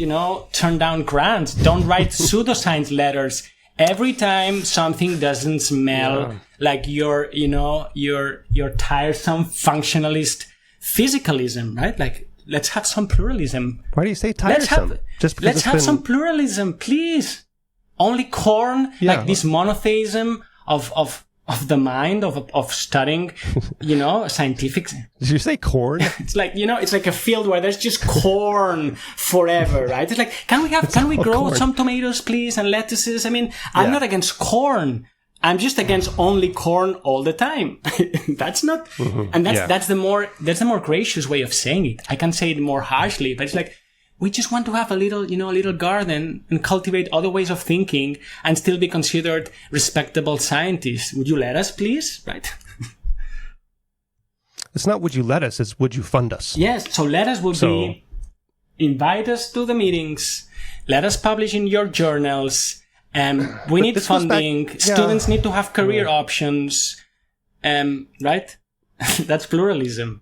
S1: turn down grants. Don't write pseudoscience letters. Every time something doesn't smell like your tiresome functionalist physicalism, right? Like, let's have some pluralism.
S2: Why do you say tiresome?
S1: Let's have some pluralism, please. Only corn, like this monotheism of the mind, of studying, scientific.
S2: Did you say corn?
S1: It's like, it's like a field where there's just corn forever, right? It's like, can we grow corn. Some tomatoes, please, and lettuces? I mean, I'm not against corn. I'm just against only corn all the time. That's not, and that's the more gracious way of saying it. I can say it more harshly, but it's like, we just want to have a little garden and cultivate other ways of thinking and still be considered respectable scientists. Would you let us, please? Right?
S2: It's not would you let us, it's would you fund us?
S1: Yes, so let us would be invite us to the meetings, let us publish in your journals, we need funding, students need to have career options, right? That's pluralism,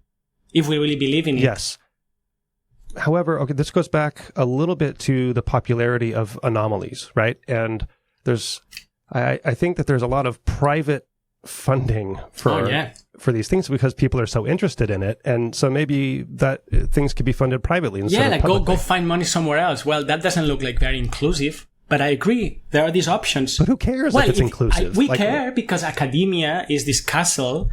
S1: if we really believe in it.
S2: Yes. However, this goes back a little bit to the popularity of anomalies, right? And I think that there's a lot of private funding for these things because people are so interested in it, and so maybe that things could be funded privately instead of publicly.
S1: Go find money somewhere else. Well, that doesn't look like very inclusive, but I agree there are these options.
S2: But who cares if it's inclusive?
S1: We care because academia is this castle,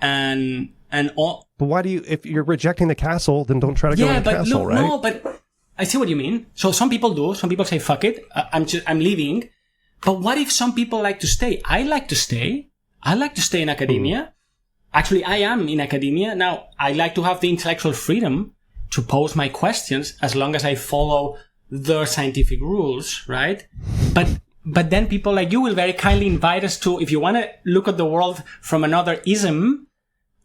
S1: and all.
S2: But why do you, if you're rejecting the castle, then don't try to go in the castle, right?
S1: No, but I see what you mean. So some people do. Some people say, fuck it, I'm leaving. But what if some people like to stay? I like to stay. I like to stay in academia. Actually, I am in academia. Now, I like to have the intellectual freedom to pose my questions as long as I follow the scientific rules, right? But then people like you will very kindly invite us to, if you want to look at the world from another ism,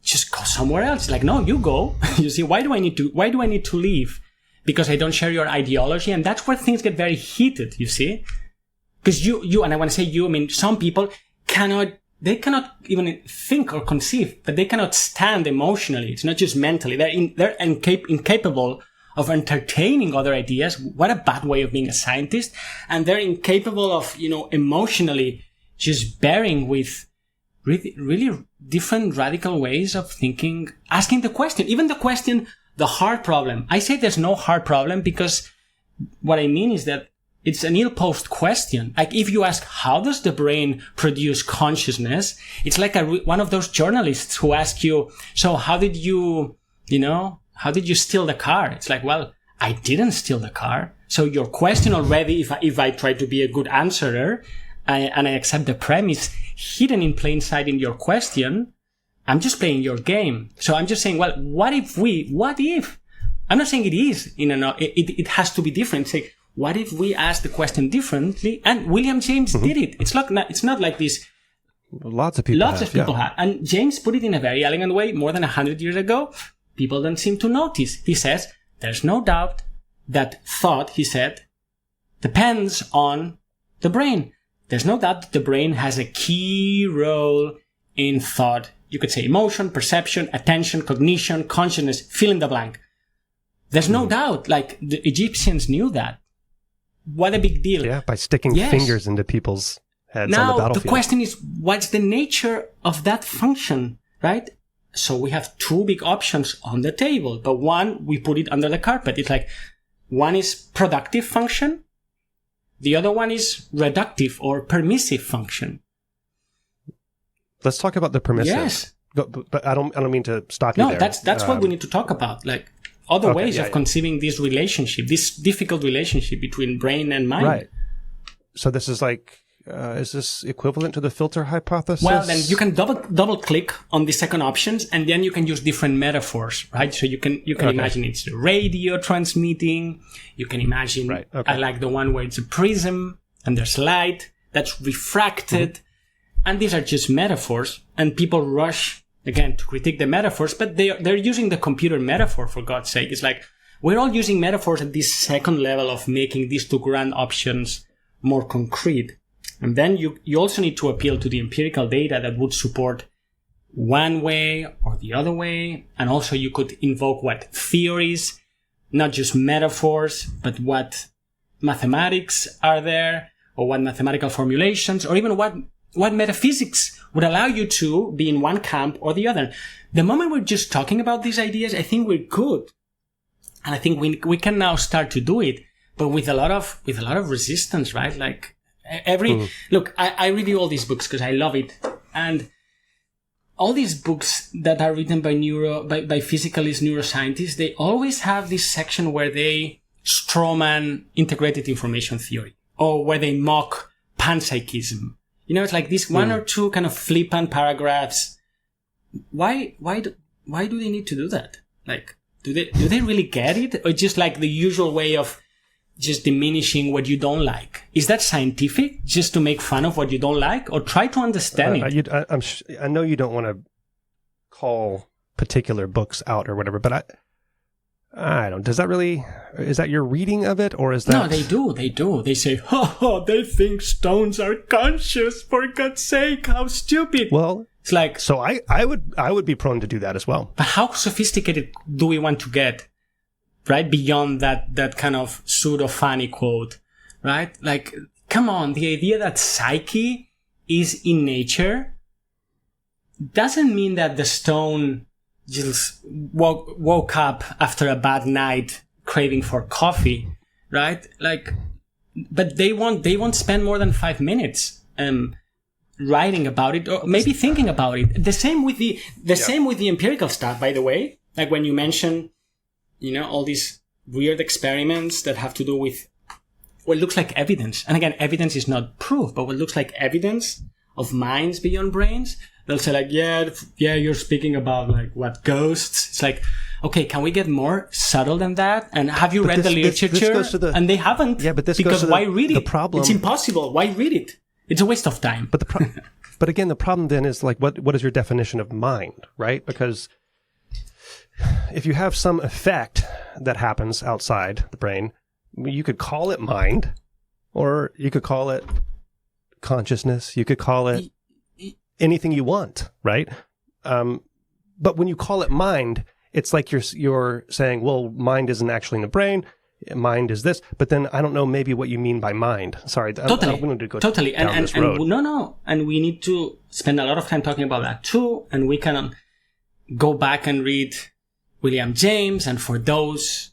S1: just go somewhere else. Like, no, you go. You see, why do I need to leave? Because I don't share your ideology. And that's where things get very heated, you see? Because you, and I want to say you, I mean, some people cannot even think or conceive, but they cannot stand emotionally. It's not just mentally. They're incapable of entertaining other ideas. What a bad way of being a scientist. And they're incapable of, emotionally just bearing with really different radical ways of thinking, asking the question, even the hard problem. I say there's no hard problem because what I mean is that it's an ill-posed question. Like if you ask, how does the brain produce consciousness? It's like one of those journalists who ask you, so how did you steal the car? It's like, well, I didn't steal the car. So your question already, if I try to be a good answerer, and I accept the premise hidden in plain sight in your question, I'm just playing your game. So I'm just saying, well, what if? I'm not saying it is, it has to be different. Say, what if we ask the question differently? And William James did it. It's not like this.
S2: Lots of people have.
S1: And James put it in a very elegant way more than 100 years ago. People don't seem to notice. He says, there's no doubt that thought, he said, depends on the brain. there's no doubt that the brain has a key role in thought. You could say emotion, perception, attention, cognition, consciousness, fill in the blank. There's no doubt, like the Egyptians knew that. What a big deal.
S2: Yeah, by sticking fingers into people's heads on the battlefield. Now,
S1: the question is, what's the nature of that function, right? So we have two big options on the table, but one, we put it under the carpet. It's like, one is productive function. The other one is reductive or permissive function.
S2: Let's talk about the permissive.
S1: Yes.
S2: But I don't mean to stop you there.
S1: No, that's what we need to talk about. Like other ways of conceiving this relationship, this difficult relationship between brain and mind.
S2: Right. So this is like, is this equivalent to the filter hypothesis?
S1: Well, then you can double click on the second options, and then you can use different metaphors, right? So you can imagine it's the radio transmitting. You can imagine, I like the one where it's a prism and there's light that's refracted. Mm-hmm. And these are just metaphors, and people rush again to critique the metaphors, but they're using the computer metaphor, for God's sake. It's like we're all using metaphors at this second level of making these two grand options more concrete. And then you also need to appeal to the empirical data that would support one way or the other way. And also you could invoke what theories, not just metaphors, but what mathematics are there, or what mathematical formulations, or even what metaphysics would allow you to be in one camp or the other. The moment we're just talking about these ideas, I think we're good. And I think we can now start to do it, but with a lot of resistance, right? Like look, I review all these books because I love it. And all these books that are written by physicalist neuroscientists, they always have this section where they strawman integrated information theory, or where they mock panpsychism. You know, it's like this one or two kind of flippant paragraphs. Why do they need to do that? Like, do they really get it? Or just like the usual way of just diminishing what you don't like? Is that scientific? Just to make fun of what you don't like? Or try to understand it?
S2: I know you don't want to call particular books out or whatever, but I don't. Is that your reading of it, or is that?
S1: No, they do. They say, they think stones are conscious. For God's sake, how stupid.
S2: Well,
S1: it's like,
S2: so I would be prone to do that as well.
S1: But how sophisticated do we want to get, right? Beyond that kind of pseudo funny quote, right? Like, come on, the idea that psyche is in nature doesn't mean that the stone just woke up after a bad night craving for coffee, right? Like, but they won't spend more than 5 minutes writing about it, or maybe thinking about it. The same with the empirical stuff, by the way. Like when you mention, all these weird experiments that have to do with what looks like evidence. And again, evidence is not proof, but what looks like evidence of minds beyond brains. They'll say like, yeah, you're speaking about like what ghosts. It's like, okay, can we get more subtle than that? And have you read the literature? And they haven't.
S2: Yeah, but
S1: because why read it?
S2: The problem.
S1: It's impossible. Why read it? It's a waste of time.
S2: But again, the problem then is like, what is your definition of mind, right? Because if you have some effect that happens outside the brain, you could call it mind, or you could call it consciousness. You could call it anything you want, right? But when you call it mind, it's like you're saying, well, mind isn't actually in the brain. Mind is this, but then I don't know maybe what you mean by mind. Sorry,
S1: totally.
S2: I'm going to go
S1: totally.
S2: down this road.
S1: No, and we need to spend a lot of time talking about that too. And we can go back and read William James. And for those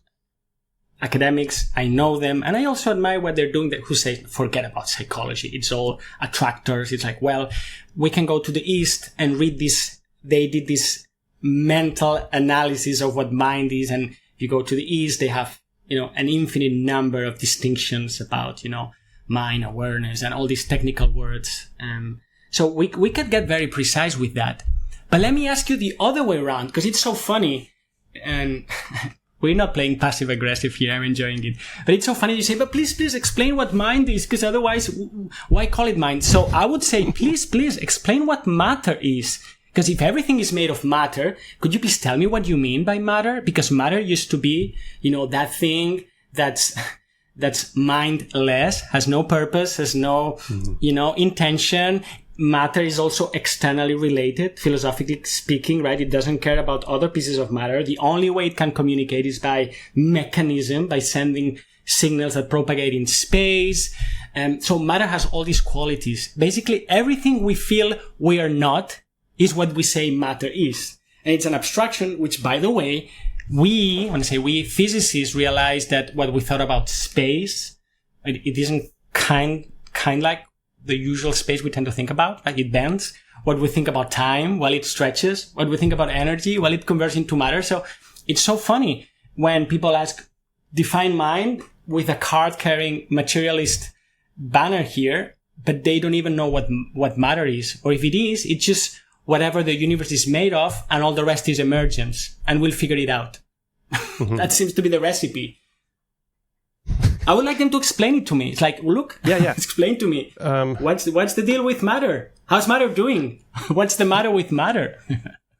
S1: academics, I know them, and I also admire what they're doing. Who say forget about psychology? It's all attractors. It's like, well, we can go to the East and read this. They did this mental analysis of what mind is, and if you go to the East, they have an infinite number of distinctions about, mind, awareness, and all these technical words. So we could get very precise with that. But let me ask you the other way around, because it's so funny. And we're not playing passive aggressive here. I'm enjoying it. But it's so funny. You say, but please explain what mind is, because otherwise, why call it mind? So I would say, please explain what matter is. Because if everything is made of matter, could you please tell me what you mean by matter? Because matter used to be, that thing that's that's mindless, has no purpose, has no, intention. Matter is also externally related, philosophically speaking, right? It doesn't care about other pieces of matter. The only way it can communicate is by mechanism, by sending signals that propagate in space. So matter has all these qualities. Basically, everything we feel we are not is what we say matter is. And it's an abstraction, which, by the way, when I say we physicists realize that what we thought about space, it isn't kind like the usual space we tend to think about, right? It bends. What we think about time, well, it stretches. What we think about energy, well, it converts into matter. So it's so funny when people ask, define mind with a card-carrying materialist banner here, but they don't even know what matter is. Or if it is, it's just whatever the universe is made of, and all the rest is emergence, and we'll figure it out. Mm-hmm. That seems to be the recipe. I would like them to explain it to me. It's like, look, explain to me. What's the deal with matter? How's matter doing? What's the matter with matter?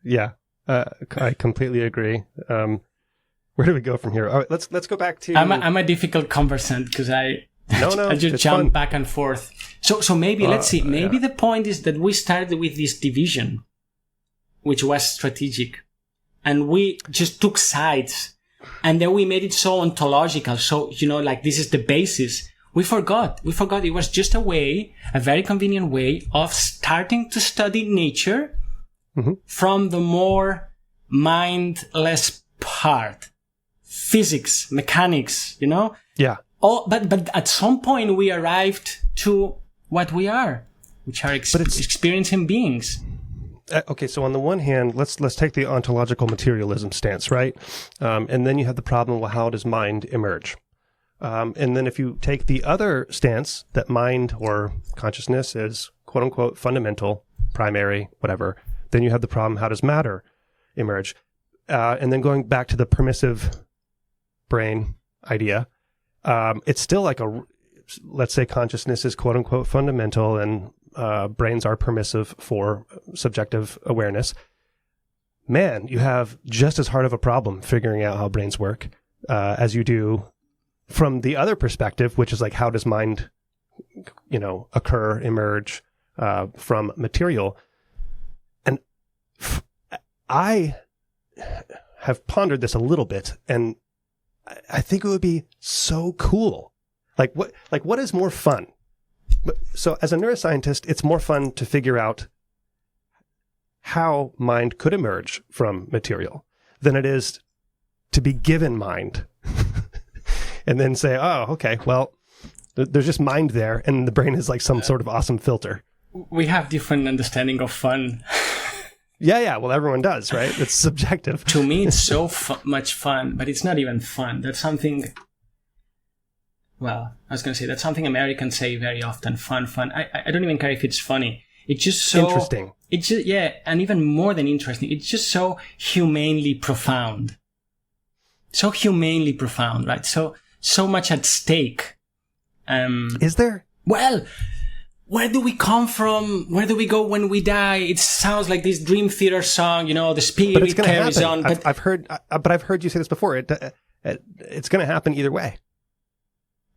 S2: Yeah, I completely agree. Where do we go from here? All right, let's go back to.
S1: I'm a difficult conversant because I just jump back and forth. So maybe let's see. Maybe the point is that we started with this division, which was strategic, and we just took sides. And then we made it so ontological. So, like this is the basis. We forgot it was just a very convenient way of starting to study nature from the more mindless part. Physics, mechanics,
S2: Yeah.
S1: But at some point we arrived to what we are, which are experiencing beings.
S2: Okay, so on the one hand, let's take the ontological materialism stance, right? And then you have the problem, well, how does mind emerge? And then if you take the other stance, that mind or consciousness is quote-unquote fundamental, primary, whatever, then you have the problem, how does matter emerge? And then going back to the permissive brain idea, it's still like let's say consciousness is quote-unquote fundamental and brains are permissive for subjective awareness. Man, you have just as hard of a problem figuring out how brains work as you do from the other perspective, which is like, how does mind, occur, emerge from material? And I have pondered this a little bit, and I think it would be so cool. Like what is more fun? So as a neuroscientist, it's more fun to figure out how mind could emerge from material than it is to be given mind and then say, oh, okay, well, there's just mind there and the brain is like some sort of awesome filter.
S1: We have different understanding of fun.
S2: Yeah. Well, everyone does, right? It's subjective.
S1: To me, it's so much fun, but it's not even fun. That's something... Well, I was going to say, that's something Americans say very often, fun. I don't even care if it's funny. It's just so...
S2: Interesting.
S1: It's just, and even more than interesting, it's just so humanely profound. So humanely profound, right? So much at stake.
S2: Is there?
S1: Well, where do we come from? Where do we go when we die? It sounds like this Dream Theater song, the spirit carries on. But
S2: I've heard you say this before. It's going to happen either way.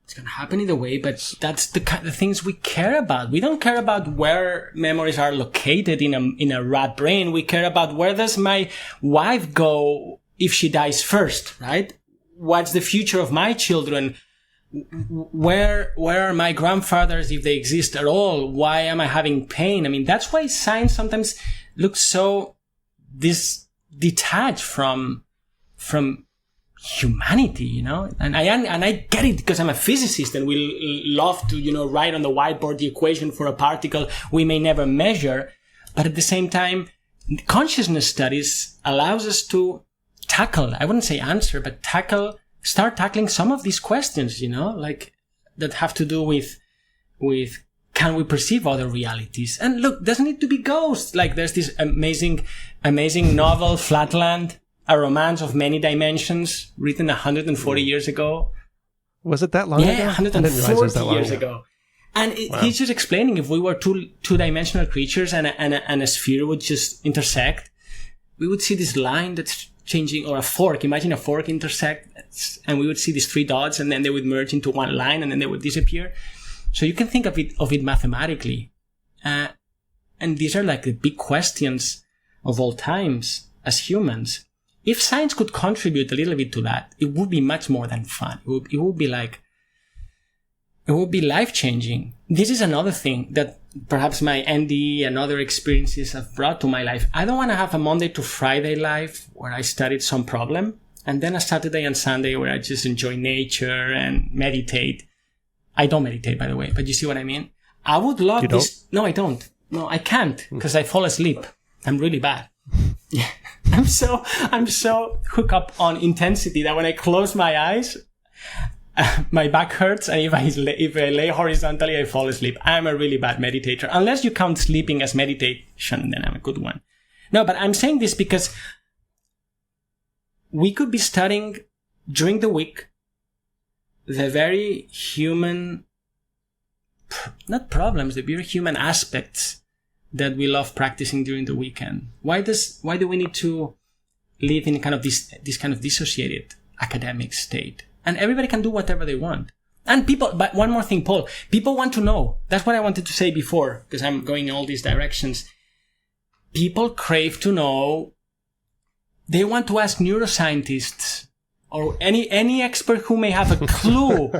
S1: It's going to happen either way, but that's the things we care about. We don't care about where memories are located in a rat brain. We care about, where does my wife go if she dies first, right? What's the future of my children? Where are my grandfathers if they exist at all? Why am I having pain? I mean, that's why science sometimes looks so detached from humanity, and I get it because I'm a physicist and we love to, write on the whiteboard the equation for a particle we may never measure. But at the same time, consciousness studies allows us to tackle, I wouldn't say answer, but start tackling some of these questions, like that have to do with can we perceive other realities? And look, doesn't need to be ghosts. Like there's this amazing novel, Flatland, a romance of many dimensions, written 140 years ago.
S2: Was it that long ago?
S1: Yeah, 140 years ago. And he's just explaining, if we were two-dimensional creatures and a sphere would just intersect, we would see this line that changing, or a fork. Imagine a fork intersects, and we would see these 3 dots, and then they would merge into one line, and then they would disappear. So you can think of it mathematically. And these are like the big questions of all times as humans. If science could contribute a little bit to that, it would be much more than fun. It would be life-changing. This is another thing that perhaps my NDE and other experiences have brought to my life. I don't want to have a Monday to Friday life where I studied some problem, and then a Saturday and Sunday where I just enjoy nature and meditate. I don't meditate, by the way, but you see what I mean? I would love this. No, I don't. No, I can't, because I fall asleep. I'm really bad. Yeah. I'm so hooked up on intensity that when I close my eyes, my back hurts, and if I lay horizontally, I fall asleep. I'm a really bad meditator. Unless you count sleeping as meditation, then I'm a good one. No, but I'm saying this because we could be studying during the week the very human, not problems, the very human aspects that we love practicing during the weekend. Why do we need to live in kind of this kind of dissociated academic state? And everybody can do whatever they want. And but one more thing, Paul, people want to know. That's what I wanted to say before, because I'm going in all these directions. People crave to know. They want to ask neuroscientists or any expert who may have a clue.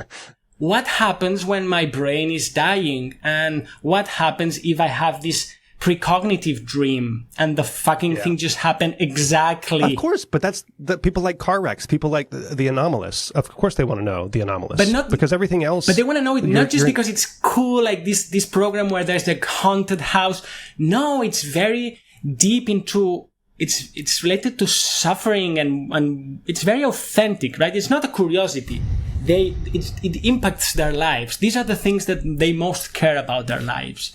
S1: What happens when my brain is dying? And what happens if I have this precognitive dream and the fucking thing just happened exactly?
S2: Of course, but that's the people like car wrecks, people like the anomalous. Of course they want to know the anomalous. But not because everything else.
S1: But they want to know it not just because it's cool, like this program where there's the haunted house. No, it's very deep into, it's related to suffering and it's very authentic, right? It's not a curiosity. It impacts their lives. These are the things that they most care about their lives.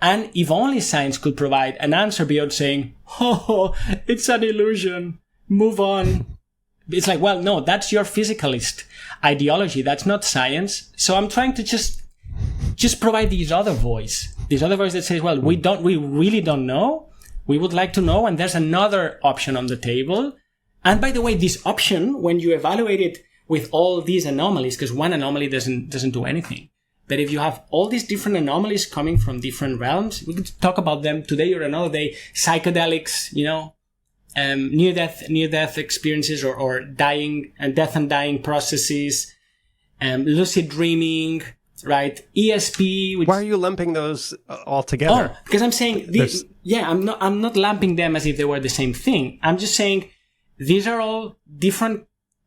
S1: And if only science could provide an answer beyond saying, oh, it's an illusion, move on. It's like, well, no, that's your physicalist ideology. That's not science. So I'm trying to just provide this other voice that says, well, we really don't know. We would like to know. And there's another option on the table. And by the way, this option, when you evaluate it with all these anomalies, because one anomaly doesn't do anything. But if you have all these different anomalies coming from different realms, we could talk about them today or another day. Psychedelics, near-death experiences or dying and death and dying processes, lucid dreaming, right? ESP.
S2: Why are you lumping those all together?
S1: Oh, because I'm saying I'm not lumping them as if they were the same thing. I'm just saying these are all different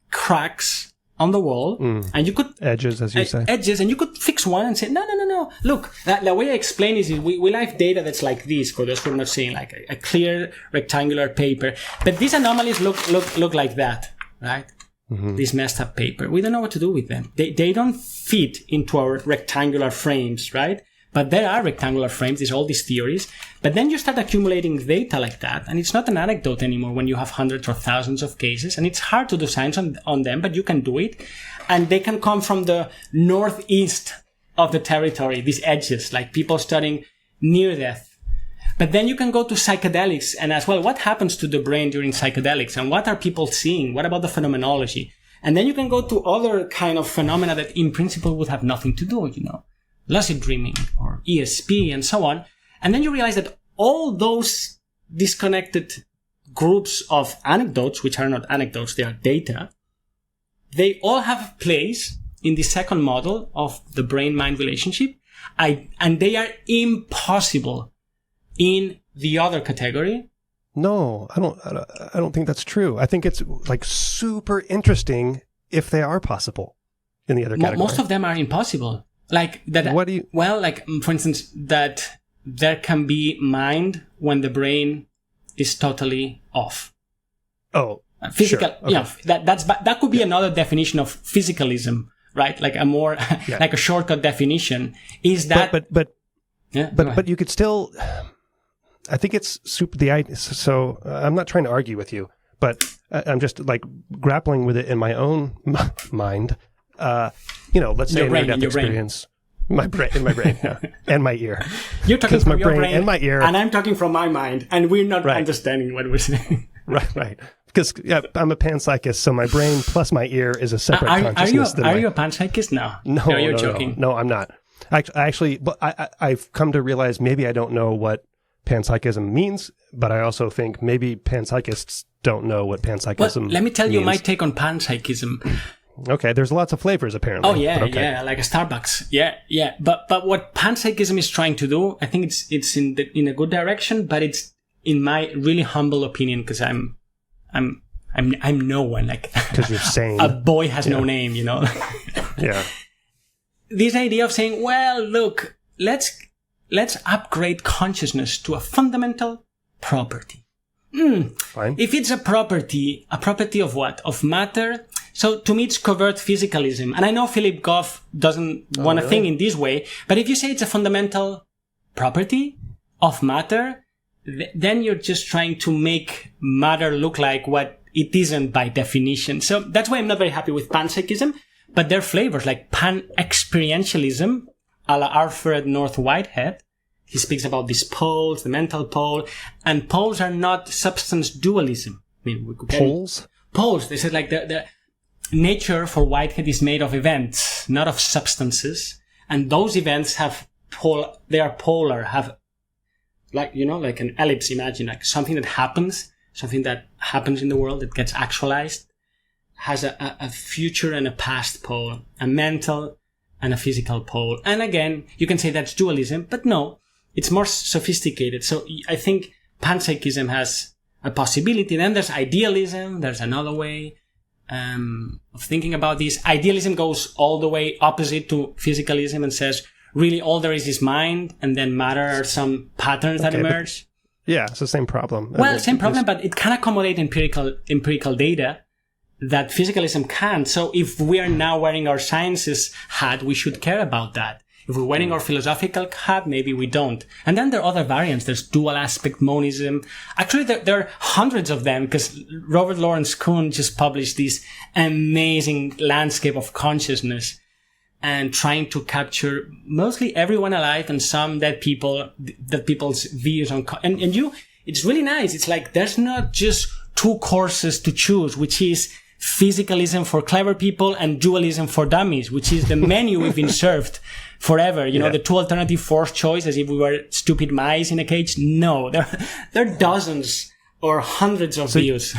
S1: cracks on the wall, and you could
S2: edges, as you say,
S1: and you could fix one and say, no. Look, the way I explain is we like data that's like this. For those who are not seeing, like a clear rectangular paper, but these anomalies look like that, right? Mm-hmm. This messed up paper. We don't know what to do with them. They don't fit into our rectangular frames, right? But there are rectangular frames. There's all these theories. But then you start accumulating data like that. And it's not an anecdote anymore when you have hundreds or thousands of cases. And it's hard to do science on them, but you can do it. And they can come from the northeast of the territory, these edges, like people studying near death. But then you can go to psychedelics and ask, well, what happens to the brain during psychedelics? And what are people seeing? What about the phenomenology? And then you can go to other kind of phenomena that in principle would have nothing to do, lucid dreaming or ESP and so on. And then you realize that all those disconnected groups of anecdotes, which are not anecdotes, they are data, they all have a place in the second model of the brain-mind relationship. And they are impossible in the other category.
S2: No, I don't think that's true. I think it's like super interesting if they are possible in the other category.
S1: Most of them are impossible. Like that.
S2: What do you?
S1: Well, like for instance, that there can be mind when the brain is totally off.
S2: Oh,
S1: physical.
S2: Sure. Okay.
S1: That could be another definition of physicalism, right? Like a more like a shortcut definition is that.
S2: But you could still. I think it's super. So I'm not trying to argue with you, but I'm just like grappling with it in my own mind. Let's say a near-death experience. In my brain, and my ear.
S1: You're talking from your brain
S2: and my ear,
S1: and I'm talking from my mind, and we're not understanding what we're saying.
S2: Right. because I'm a panpsychist, so my brain plus my ear is a separate consciousness.
S1: Are you a panpsychist? No, you're joking.
S2: No, I'm not. But I've come to realize maybe I don't know what panpsychism means, but I also think maybe panpsychists don't know what panpsychism means.
S1: Let me tell you my take on panpsychism.
S2: Okay, there's lots of flavors apparently.
S1: Oh yeah, like a Starbucks. Yeah. But what panpsychism is trying to do, I think it's in a good direction, but it's in my really humble opinion, because I'm no one, like,
S2: because you're sane.
S1: A boy has no name, you know.
S2: Yeah.
S1: This idea of saying, well, look, let's upgrade consciousness to a fundamental property.
S2: Fine.
S1: If it's a property of what? Of matter. So to me, it's covert physicalism. And I know Philip Goff doesn't want to think in this way, but if you say it's a fundamental property of matter, then you're just trying to make matter look like what it isn't by definition. So that's why I'm not very happy with panpsychism, but there are flavors like pan-experientialism, a la Alfred North Whitehead. He speaks about these poles, the mental pole, and poles are not substance dualism. I mean, we could
S2: poles?
S1: Poles. They said like the nature for Whitehead is made of events, not of substances. And those events they are polar, have like an ellipse, imagine, like something that happens in the world that gets actualized, has a future and a past pole, a mental and a physical pole. And again, you can say that's dualism, but no, it's more sophisticated. So I think panpsychism has a possibility. Then there's idealism. There's another way of thinking about this. Idealism goes all the way opposite to physicalism and says, really, all there is mind, and then matter are some patterns that emerge.
S2: Yeah, it's the same problem.
S1: Well, same problem, but it can accommodate empirical data that physicalism can't. So if we are now wearing our sciences hat, we should care about that. If we're wearing our philosophical hat, maybe we don't. And then there are other variants. There's dual aspect monism. Actually, there are hundreds of them, because Robert Lawrence Kuhn just published this amazing landscape of consciousness and trying to capture mostly everyone alive and some dead people's views on, it's really nice. It's like, there's not just two courses to choose, which is physicalism for clever people and dualism for dummies, which is the menu we've been served forever. You know, the two alternative fourth choice, as if we were stupid mice in a cage. No, there are dozens or hundreds of views.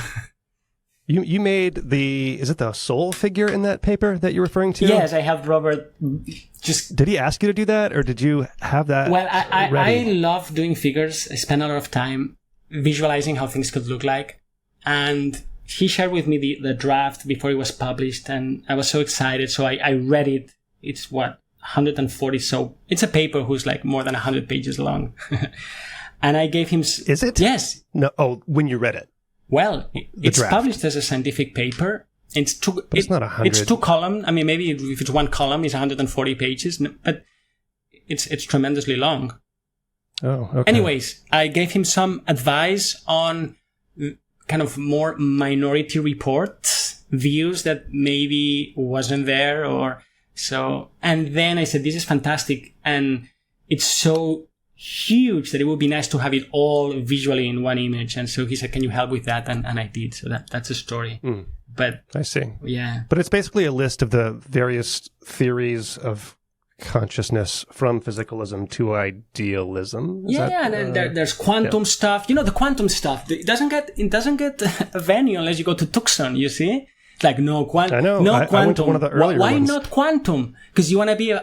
S2: You made is it the soul figure in that paper that you're referring to?
S1: Yes, I have Robert.
S2: Did he ask you to do that, or did you have that?
S1: Well, I love doing figures. I spend a lot of time visualizing how things could look like. And he shared with me the draft before it was published, and I was so excited. So I read it. It's 140. So it's a paper who's like more than 100 pages long. And I gave him...
S2: Is it?
S1: Yes.
S2: No. Oh, when you read it.
S1: Well, it's published as a scientific paper. It's not 100. It's 2 column. I mean, maybe if it's 1 column, it's 140 pages, but it's tremendously long.
S2: Oh, okay.
S1: Anyways, I gave him some advice on kind of more minority report views that maybe wasn't there or so. And then I said, this is fantastic. And it's so huge that it would be nice to have it all visually in one image. And so he said, can you help with that? And I did. So that's a story. But
S2: I see.
S1: Yeah.
S2: But it's basically a list of the various theories of consciousness from physicalism to idealism.
S1: And then there's quantum stuff. You know, the quantum stuff, it doesn't get a venue unless you go to Tucson, you see? It's like, no quantum.
S2: I know.
S1: No
S2: I
S1: quantum.
S2: went to one of the earlier
S1: Why
S2: ones.
S1: not quantum? Because you want to be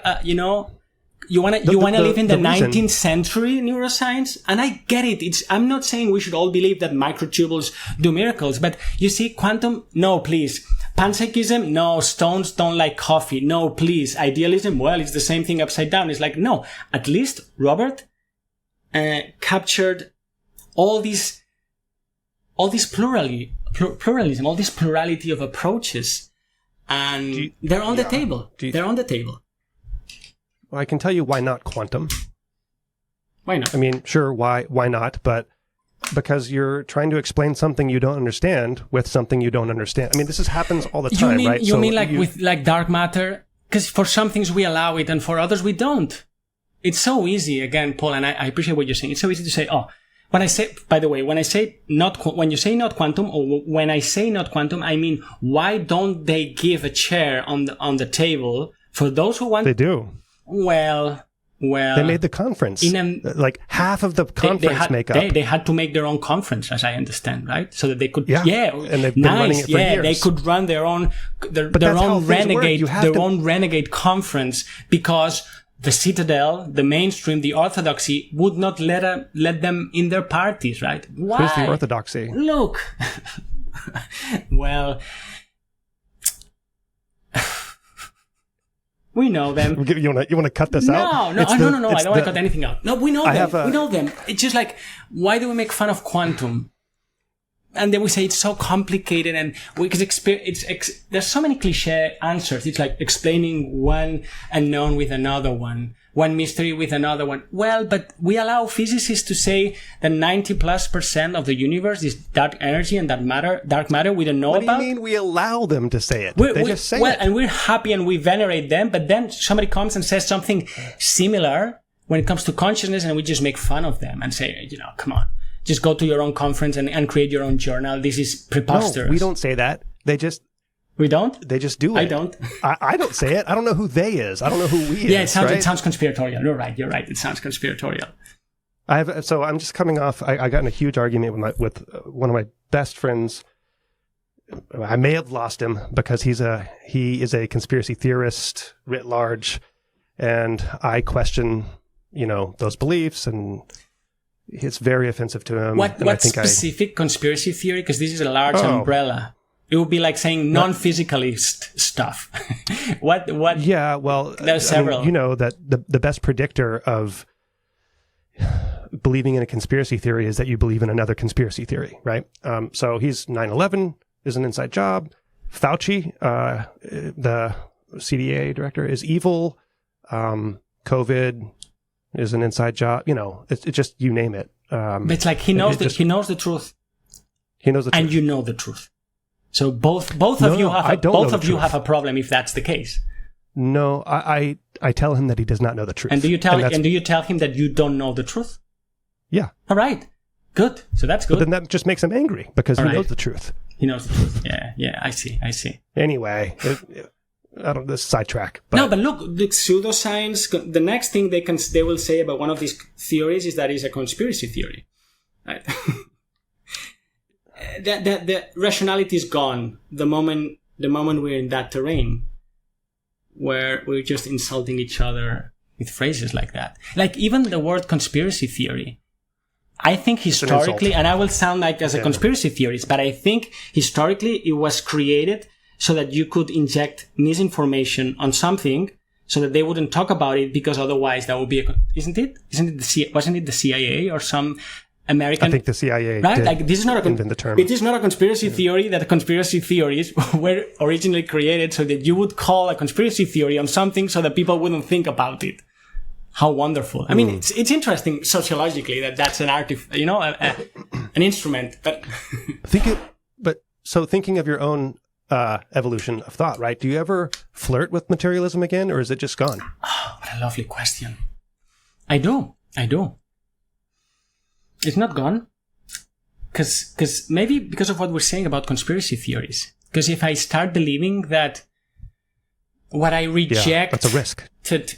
S1: you want to live in the 19th century neuroscience, and I get it. I'm not saying we should all believe that microtubules do miracles, but you see, quantum, no, please. Panpsychism, no. Stones don't like coffee, no, please. Idealism, well, it's the same thing upside down. It's like, no. At least Robert captured all this pluralism, all this plurality of approaches, and they're on the table. They're on the table.
S2: Well, I can tell you why not quantum.
S1: Why not?
S2: I mean, sure, why not? But because you're trying to explain something you don't understand with something you don't understand. I mean, this happens all the time, right?
S1: You mean like with dark matter? Because for some things we allow it and for others we don't. It's so easy, again, Paul, and I appreciate what you're saying. It's so easy to say, when I say, by the way, when you say not quantum, or when I say not quantum, I mean, why don't they give a chair on the table for those who want?
S2: They do.
S1: Well,
S2: they made the conference. Like half of the conference makeup.
S1: They had to make their own conference, as I understand, right? So that they could,
S2: and they've been running it for years.
S1: They could run their own renegade conference, because the Citadel, the mainstream, the orthodoxy would not let them in their parties, right? Why?
S2: Who's the orthodoxy?
S1: Look, well. We know them.
S2: You want to cut this out?
S1: No. I don't want to cut anything out. No, we know them. We know them. It's just like, why do we make fun of quantum? And then we say it's so complicated, and there's so many cliche answers. It's like explaining one unknown with another one mystery with another one. Well, but we allow physicists to say that 90+% of the universe is dark energy and dark matter we don't know about.
S2: What do you mean we allow them to say it? They just say it.
S1: And we're happy and we venerate them, but then somebody comes and says something similar when it comes to consciousness, and we just make fun of them and say, come on, just go to your own conference and create your own journal. This is preposterous.
S2: No, we don't say that.
S1: We don't?
S2: They just do it.
S1: I don't.
S2: I don't say it. I don't know who they is. I don't know who we is.
S1: Yeah, it sounds conspiratorial. You're right. It sounds conspiratorial.
S2: So I'm just coming off. I got in a huge argument with one of my best friends. I may have lost him because he is a conspiracy theorist writ large, and I question those beliefs, and it's very offensive to him.
S1: What specific conspiracy theory? Because this is a large umbrella. It would be like saying non-physicalist stuff. What?
S2: Yeah, well,
S1: there's several.
S2: That the best predictor of believing in a conspiracy theory is that you believe in another conspiracy theory, right? So he's 9/11 is an inside job. Fauci, the CDA director, is evil. COVID is an inside job. It's just, you name it.
S1: But it's like he knows the truth.
S2: He knows the truth.
S1: And you know the truth. So both of you have a problem if that's the case.
S2: No, I tell him that he does not know the truth.
S1: And do you tell him that you don't know the truth?
S2: Yeah.
S1: All right. Good. So that's good.
S2: But then that just makes him angry because he knows the truth.
S1: He knows the truth. Yeah. I see.
S2: Anyway, this sidetrack.
S1: No, but look, the pseudoscience. The next thing they will say about one of these theories is that it's a conspiracy theory, right? The rationality is gone the moment we're in that terrain where we're just insulting each other with phrases like that. Like even the word conspiracy theory, I think historically, and I will sound like as a conspiracy theorist, but I think historically it was created so that you could inject misinformation on something so that they wouldn't talk about it, because otherwise that would be wasn't it the CIA or some American?
S2: I think the CIA
S1: right?
S2: did
S1: like this is not
S2: invent the term.
S1: It is not a conspiracy theory that conspiracy theories were originally created so that you would call a conspiracy theory on something so that people wouldn't think about it. How wonderful! I mean, it's interesting sociologically that that's an an instrument. But
S2: thinking of your own evolution of thought, right? Do you ever flirt with materialism again, or is it just gone?
S1: Oh, what a lovely question. I do. It's not gone. Because maybe because of what we're saying about conspiracy theories. Because if I start believing that what I reject
S2: that's a risk.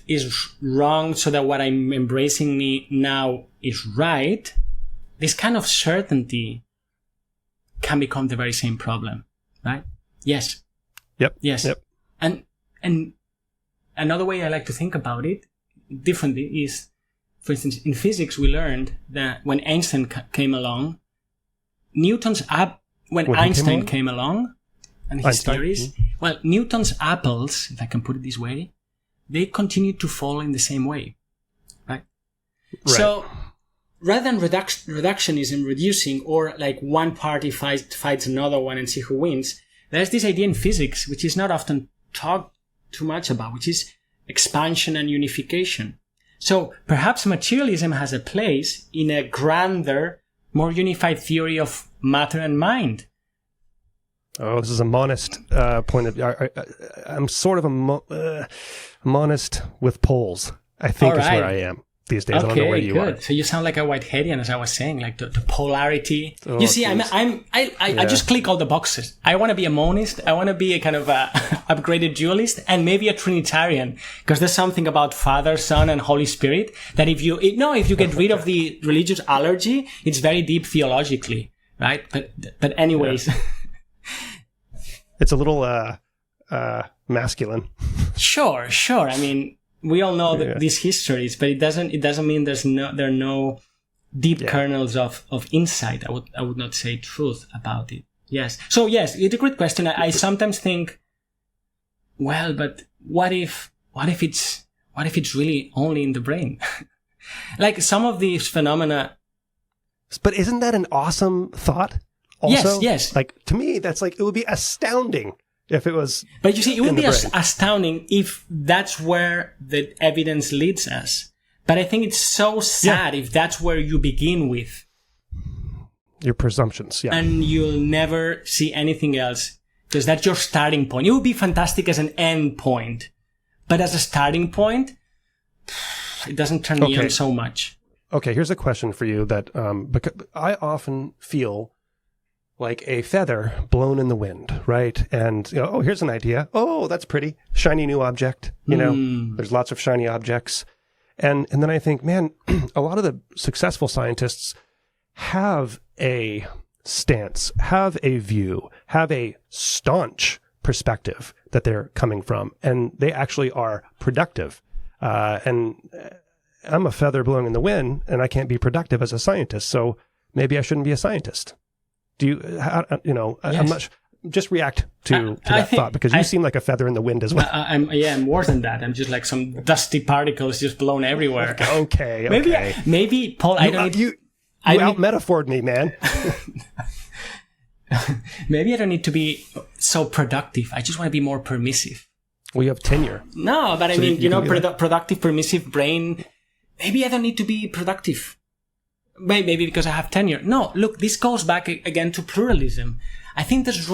S1: Is wrong, so that what I'm embracing now is right, this kind of certainty can become the very same problem, right? Yes.
S2: Yep.
S1: Yes.
S2: Yep.
S1: And another way I like to think about it differently is, for instance, in physics we learned that when Einstein came along, Einstein came along and his theories, Newton's apples, if I can put it this way, they continued to fall in the same way, right? So rather than reductionism, reducing, or like one party fights another one and see who wins, there's this idea in physics, which is not often talked too much about, which is expansion and unification. So perhaps materialism has a place in a grander, more unified theory of matter and mind.
S2: Oh, this is a monist point of view. I'm sort of a monist with poles, I think is where I am. these days. I don't know where you are.
S1: So you sound like a Whiteheadian, as I was saying, like the polarity.
S2: Oh,
S1: you see, I just click all the boxes. I want to be a monist. I want to be a kind of a upgraded dualist, and maybe a Trinitarian, because there's something about Father, Son, and Holy Spirit that if you get rid of the religious allergy, it's very deep theologically, right? But anyways,
S2: it's a little masculine.
S1: Sure. I mean, we all know these histories, but it doesn't mean there are no deep kernels of insight. I would not say truth about it. Yes. So yes, it's a great question. I sometimes think, well, but what if it's really only in the brain? Like some of these phenomena.
S2: But isn't that an awesome thought? Also?
S1: Yes.
S2: Like to me, that's like, it would be astounding if it was.
S1: But you see, it would be astounding if that's where the evidence leads us. But I think it's so sad if that's where you begin with.
S2: Your presumptions,
S1: and you'll never see anything else, because that's your starting point. It would be fantastic as an end point. But as a starting point, it doesn't turn me on so much.
S2: Okay, here's a question for you that because I often feel like a feather blown in the wind, right? And, here's an idea. Oh, that's pretty. Shiny new object. There's lots of shiny objects. And then I think, man, a lot of the successful scientists have a stance, have a view, have a staunch perspective that they're coming from, and they actually are productive. And I'm a feather blowing in the wind, and I can't be productive as a scientist, so maybe I shouldn't be a scientist. Do you, yes. I'm not just react to that thought, because you seem like a feather in the wind as well.
S1: I'm more than that. I'm just like some dusty particles just blown everywhere.
S2: Okay.
S1: Maybe Paul,
S2: You out-metaphored me, man.
S1: Maybe I don't need to be so productive. I just want to be more permissive.
S2: Well, you have tenure.
S1: No, but I mean, productive, permissive brain. Maybe I don't need to be productive. Maybe because I have tenure. No, look, this goes back again to pluralism. I think there's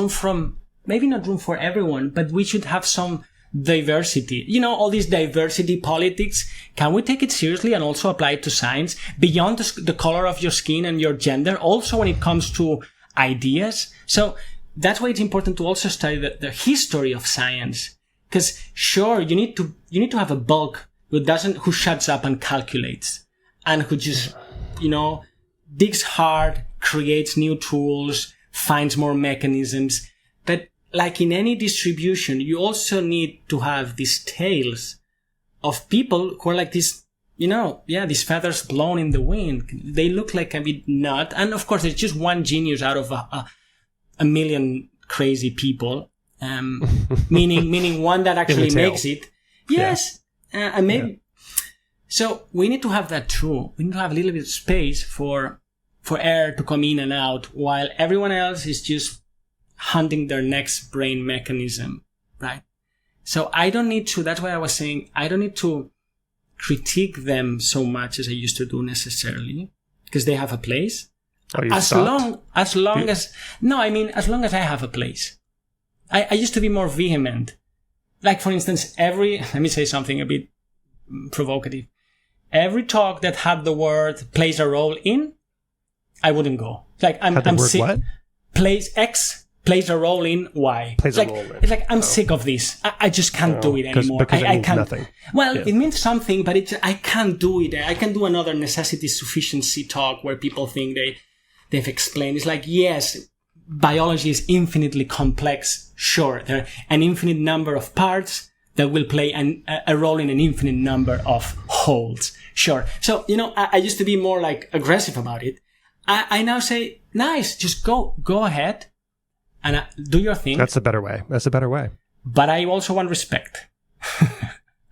S1: maybe not room for everyone, but we should have some diversity. All these diversity politics. Can we take it seriously and also apply it to science beyond the color of your skin and your gender? Also when it comes to ideas. So that's why it's important to also study the history of science. Because sure, you need to have a bulk who shuts up and calculates and who just, digs hard, creates new tools, finds more mechanisms. But like in any distribution, you also need to have these tales of people who are like this, these feathers blown in the wind. They look like a bit nut. And of course, there's just one genius out of a million crazy people. Meaning one that actually makes it. Yes. And maybe. Yeah. So we need to have that too. We need to have a little bit of space for air to come in and out while everyone else is just hunting their next brain mechanism, right? So I don't need to, that's why I was saying, I don't need to critique them so much as I used to do necessarily, because they have a place. As long as I have a place. I used to be more vehement. Like, for instance, let me say something a bit provocative. Every talk that had the word plays a role in, I wouldn't go. Like, I'm sick. What? Plays a role in Y.
S2: Plays a role in.
S1: It's like, I'm sick of this. I just can't do it anymore.
S2: Because
S1: I can't.
S2: Nothing.
S1: Well, it means something, but I can't do it. I can do another necessity sufficiency talk where people think they've explained. It's like, yes, biology is infinitely complex. Sure, there are an infinite number of parts that will play a role in an infinite number of wholes. Sure. So, I used to be more like aggressive about it. I now say, nice, just go ahead and do your thing.
S2: That's a better way.
S1: But I also want respect.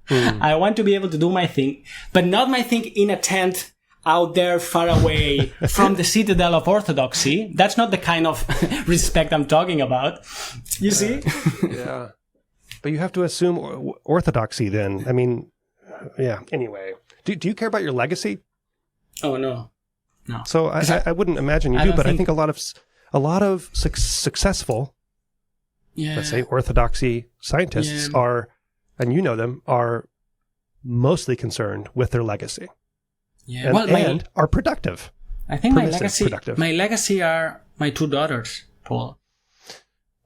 S1: I want to be able to do my thing, but not my thing in a tent out there far away from the citadel of orthodoxy. That's not the kind of respect I'm talking about. You see?
S2: Yeah. But you have to assume orthodoxy then. I mean, yeah. Anyway, do you care about your legacy?
S1: Oh, no.
S2: So I wouldn't imagine you do, but I think a lot of successful, let's say orthodoxy scientists are, and you know them, are mostly concerned with their legacy.
S1: Yeah.
S2: and are productive.
S1: I think my legacy are my 2 daughters, Paul.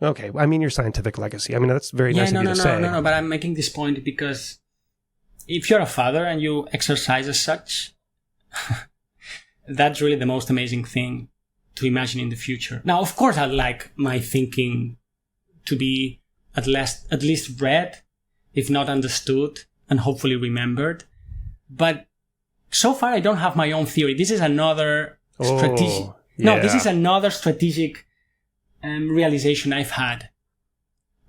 S2: Okay. I mean, your scientific legacy. I mean, that's very nice of you to say.
S1: No, but I'm making this point because if you're a father and you exercise as such, that's really the most amazing thing to imagine in the future. Now, of course, I'd like my thinking to be at least read, if not understood, and hopefully remembered. But so far, I don't have my own theory. This is another strategic... No, this is another strategic realization I've had.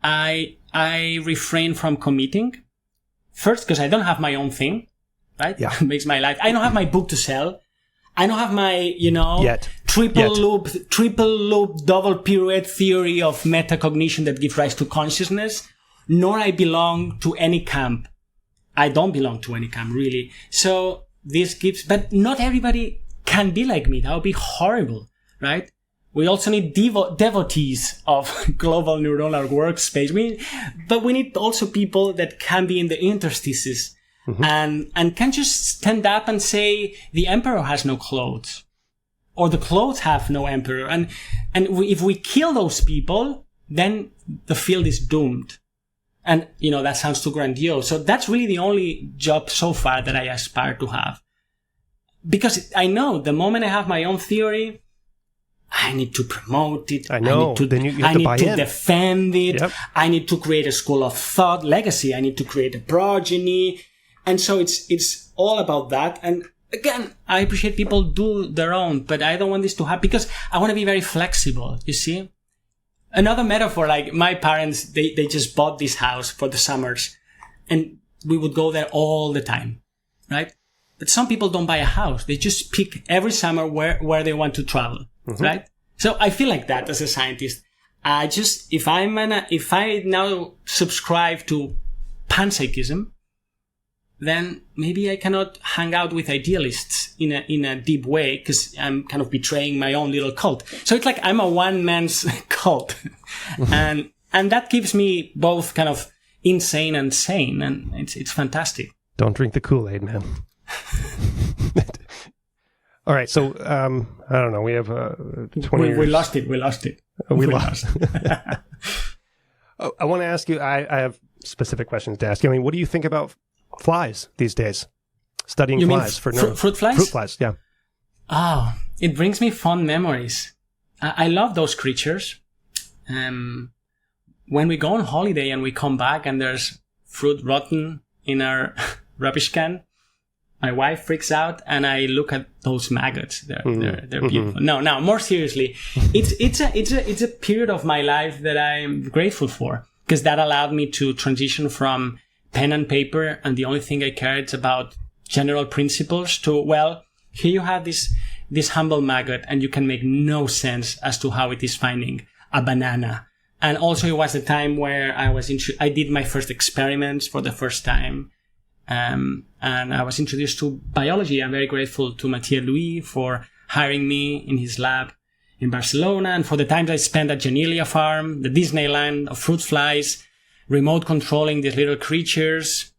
S1: I refrain from committing. First, because I don't have my own thing, right?
S2: Yeah.
S1: It makes my life... I don't have my book to sell. I don't have my, triple loop, double pirouette theory of metacognition that gives rise to consciousness, nor I belong to any camp. I don't belong to any camp, really. So this but not everybody can be like me. That would be horrible, right? We also need devotees of global neuronal workspace. But we need also people that can be in the interstices. Mm-hmm. And can just stand up and say the emperor has no clothes, or the clothes have no emperor. And if we kill those people, then the field is doomed. And, that sounds too grandiose. So that's really the only job so far that I aspire to have. Because I know the moment I have my own theory, I need to promote it.
S2: I know. Then you have to buy in. I need to
S1: defend it. Yep. I need to create a school of thought, legacy. I need to create a progeny. And so it's all about that. And again, I appreciate people do their own, but I don't want this to happen because I want to be very flexible, you see? Another metaphor, like my parents, they just bought this house for the summers and we would go there all the time, right? But some people don't buy a house. They just pick every summer where they want to travel, right? So I feel like that as a scientist. If I now subscribe to Panpsychism, then maybe I cannot hang out with idealists in a deep way because I'm kind of betraying my own little cult. So it's like I'm a one-man's cult. And that keeps me both kind of insane and sane. And it's fantastic.
S2: Don't drink the Kool-Aid, man. All right. So, I don't know. We have 20 years.
S1: We lost it. We lost.
S2: I want to ask you, I have specific questions to ask you. I mean, what do you think about flies these days? Studying flies for
S1: fruit flies?
S2: Fruit flies, yeah.
S1: Oh, it brings me fond memories. I love those creatures. When we go on holiday and we come back and there's fruit rotten in our rubbish can, my wife freaks out and I look at those maggots. They're beautiful. No, more seriously, it's a period of my life that I'm grateful for because that allowed me to transition from pen and paper, and the only thing I care is about general principles to, well, here you have this humble maggot and you can make no sense as to how it is finding a banana. And also it was a time where I did my first experiments for the first time. And I was introduced to biology. I'm very grateful to Mathieu Louis for hiring me in his lab in Barcelona and for the times I spent at Genelia Farm, the Disneyland of fruit flies, remote controlling these little creatures.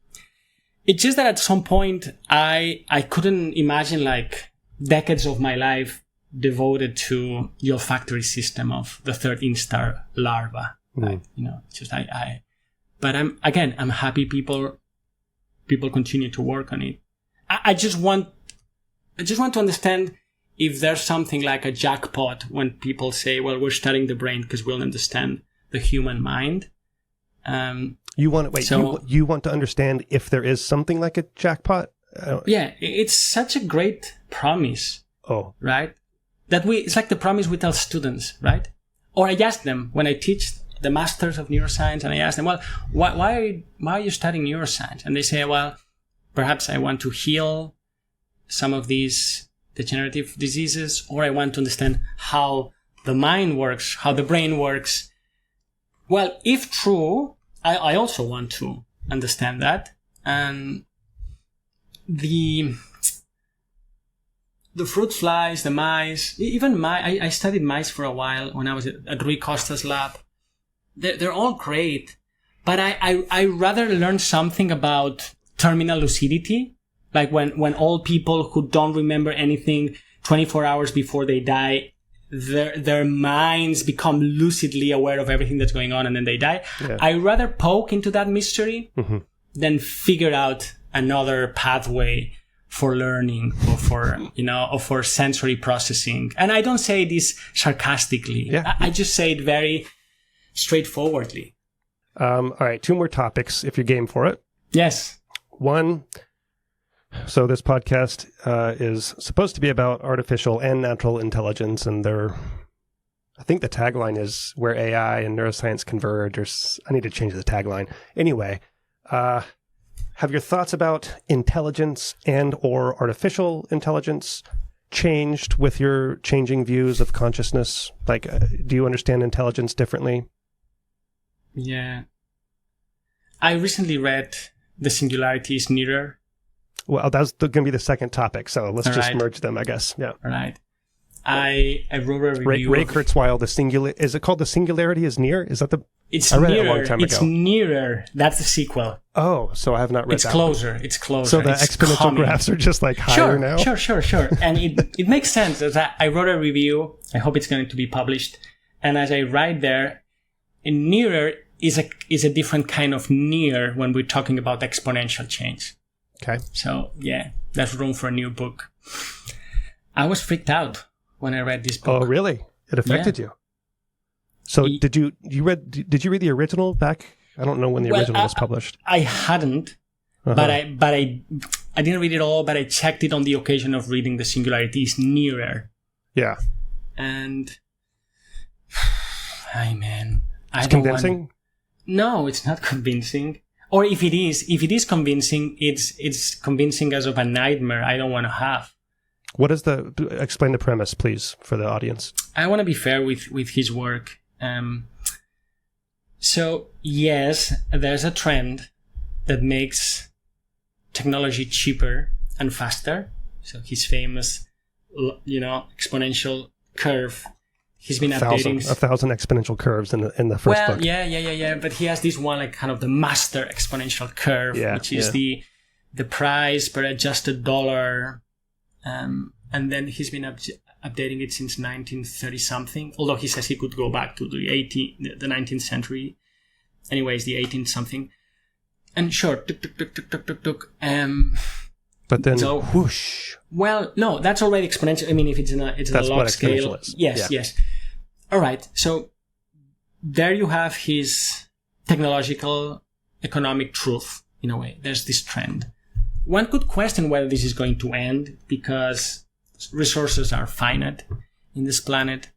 S1: It's just that at some point I couldn't imagine like decades of my life devoted to the olfactory system of the third instar larva. But I'm happy people continue to work on it. I just want to understand if there's something like a jackpot when people say, well, we're studying the brain because we'll understand the human mind.
S2: You want to understand if there is something like a jackpot?
S1: Yeah, it's such a great promise.
S2: Oh.
S1: Right? It's like the promise we tell students, right? Or I ask them when I teach the masters of neuroscience and I ask them, well, why are you studying neuroscience? And they say, well, perhaps I want to heal some of these degenerative diseases, or I want to understand how the mind works, how the brain works. Well, if true, I also want to understand that. And the fruit flies, the mice, even I studied mice for a while when I was at Rui Costa's lab. They're all great, but I rather learn something about terminal lucidity Like when old people who don't remember anything 24 hours before they die, their minds become lucidly aware of everything that's going on and then they die. Yeah. I rather poke into that mystery than figure out another pathway for learning or for, or for sensory processing. And I don't say this sarcastically. Yeah. I just say it very straightforwardly.
S2: All right. 2 more topics if you're game for it.
S1: Yes.
S2: One, so this podcast is supposed to be about artificial and natural intelligence, and I think the tagline is where AI and neuroscience converge, or I need to change the tagline. Anyway, have your thoughts about intelligence and or artificial intelligence changed with your changing views of consciousness? Like, do you understand intelligence differently?
S1: Yeah. I recently read The Singularity is Nearer.
S2: Well, that's going to be the second topic, so let's just merge them, I guess. Yeah.
S1: All right. I wrote a review.
S2: Ray Kurzweil, is it called The Singularity is Near? Is that the...
S1: I read it a long time ago. It's Nearer. That's the sequel.
S2: Oh, so I have not read that.
S1: It's closer.
S2: So the exponential graphs are just like higher now?
S1: Sure. And it makes sense. As I wrote a review. I hope it's going to be published. And as I write there, Nearer is a different kind of near when we're talking about exponential change.
S2: Okay.
S1: So, yeah, there's room for a new book. I was freaked out when I read this book.
S2: Oh, really? It affected you? So, did you read the original back? I don't know when the original was published.
S1: I hadn't, but I didn't read it all, but I checked it on the occasion of reading The Singularity is Nearer.
S2: Yeah.
S1: And,
S2: it's convincing?
S1: No, it's not convincing. Or if it is convincing, it's convincing as of a nightmare I don't want to have.
S2: What is explain the premise, please, for the audience?
S1: I want to be fair with his work. So, yes, there's a trend that makes technology cheaper and faster. So his famous, exponential curve. He's been updating
S2: 1,000 exponential curves in the first book.
S1: Yeah. But he has this one, like kind of the master exponential curve, which is the price per adjusted dollar. And then he's been updating it since 1930 something. Although he says he could go back to the 19th century. Anyways, the 18th something. And sure, tuk.
S2: But then, whoosh.
S1: Well, no, that's already exponential. I mean, if it's in a log scale. Yes. All right. So there you have his technological economic truth, in a way. There's this trend. One could question whether this is going to end because resources are finite in this planet.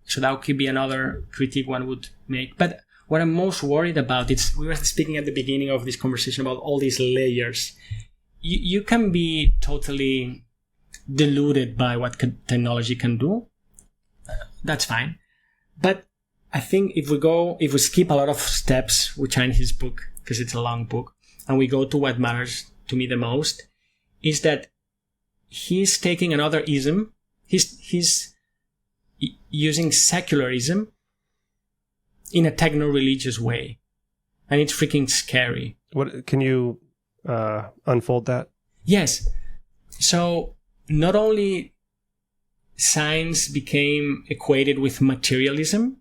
S1: So that could be another critique one would make. But what I'm most worried about is, we were speaking at the beginning of this conversation about all these layers. You can be totally deluded by what technology can do. That's fine. But I think if we skip a lot of steps, which are in his book, because it's a long book, and we go to what matters to me the most, is that he's taking another ism. He's using secularism in a techno-religious way. And it's freaking scary.
S2: What can you unfold that?
S1: Yes. So not only science became equated with materialism.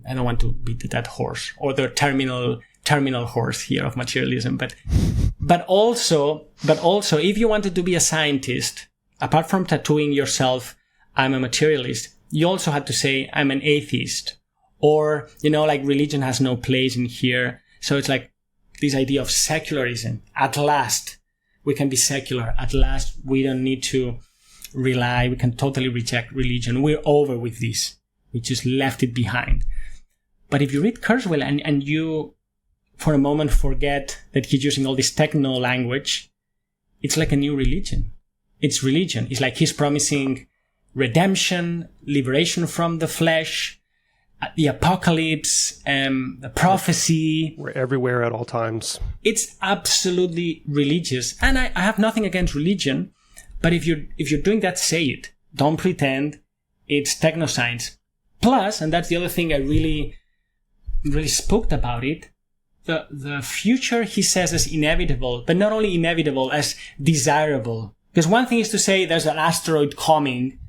S1: I don't want to beat that horse, or the terminal horse here of materialism, but also if you wanted to be a scientist, apart from tattooing yourself, I'm a materialist, you also had to say I'm an atheist, or like religion has no place in here. So it's like this idea of secularism. At last we can be secular. At last we don't need to rely. We can totally reject religion. We're over with this. We just left it behind. But if you read Kurzweil and you for a moment forget that he's using all this techno language, it's like a new religion. It's religion. It's like he's promising redemption, liberation from the flesh, the apocalypse, the prophecy.
S2: We're everywhere at all times.
S1: It's absolutely religious. And I have nothing against religion, but if you're doing that, say it. Don't pretend it's technoscience. Plus, and that's the other thing I really spooked about it, the future, he says, is inevitable, but not only inevitable, as desirable. Because one thing is to say there's an asteroid coming,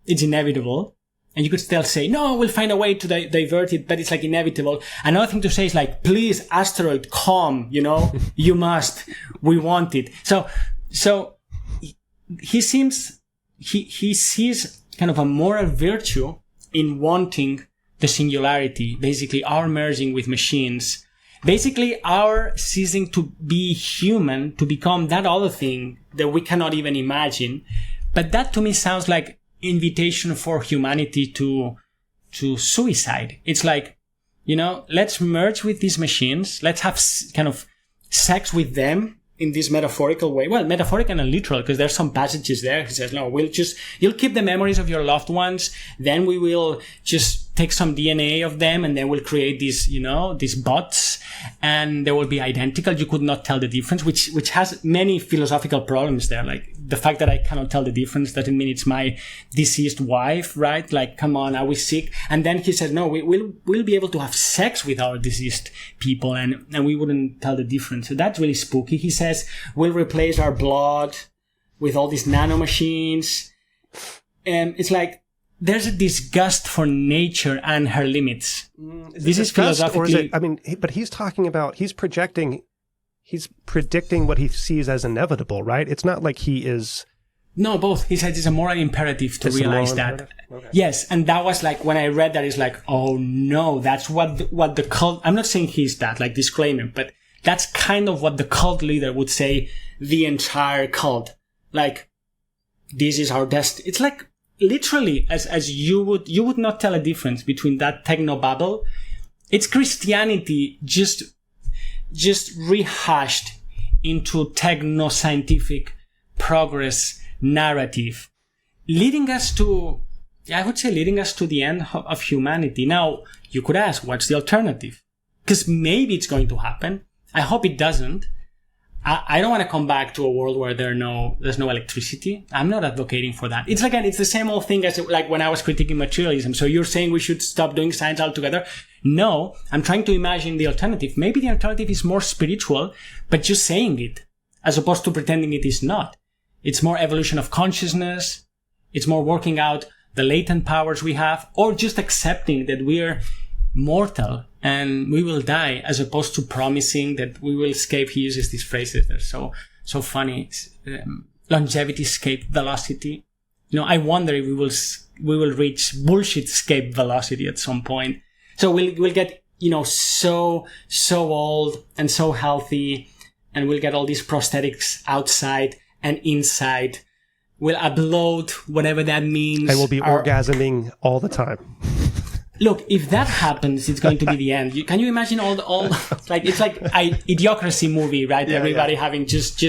S1: it's inevitable. And you could still say, no, we'll find a way to divert it, but it's like inevitable. Another thing to say is like, please, asteroid, come, you must, we want it. So he seems, he sees kind of a moral virtue in wanting the singularity, basically our merging with machines, basically our ceasing to be human, to become that other thing that we cannot even imagine. But that to me sounds like invitation for humanity to suicide. It's like, let's merge with these machines. Let's have kind of sex with them in this metaphorical way. Well, metaphorical and literal, because there's some passages there. He says, no, you'll keep the memories of your loved ones. Then we will just take some DNA of them, and then we'll create these bots, and they will be identical. You could not tell the difference, which has many philosophical problems there. Like the fact that I cannot tell the difference doesn't mean it's my deceased wife, right? Like, come on, are we sick? And then he says, no, we'll be able to have sex with our deceased people, and we wouldn't tell the difference. So that's really spooky. He says, we'll replace our blood with all these nanomachines. And it's like, there's a disgust for nature and her limits. This is philosophically...
S2: but he's talking about, he's predicting what he sees as inevitable, right? It's not like he is...
S1: No, both. He said it's a moral imperative to realize that. Okay. Yes, and that was like, when I read that, it's like, oh no, that's what the cult... I'm not saying he's that, like disclaimer, but that's kind of what the cult leader would say, the entire cult. Like, this is our destiny. It's like, literally, as you would not tell a difference between that technobabble. It's Christianity just rehashed into techno-scientific progress narrative, leading us to the end of humanity. Now, you could ask, what's the alternative? Because maybe it's going to happen. I hope it doesn't. I don't want to come back to a world where there's no electricity. I'm not advocating for that. It's the same old thing as like when I was critiquing materialism. So you're saying we should stop doing science altogether? No, I'm trying to imagine the alternative. Maybe the alternative is more spiritual, but just saying it, as opposed to pretending it is not. It's more evolution of consciousness. It's more working out the latent powers we have, or just accepting that we're mortal and we will die, as opposed to promising that we will escape. He uses these phrases that are so funny. Longevity, escape, velocity. I wonder if we will reach bullshit escape velocity at some point. So we'll get, so old and so healthy, and we'll get all these prosthetics outside and inside. We'll upload whatever that means.
S2: I will be orgasming all the time.
S1: Look, if that happens, it's going to be the end. Can you imagine all it's like Idiocracy movie, right? Everybody having just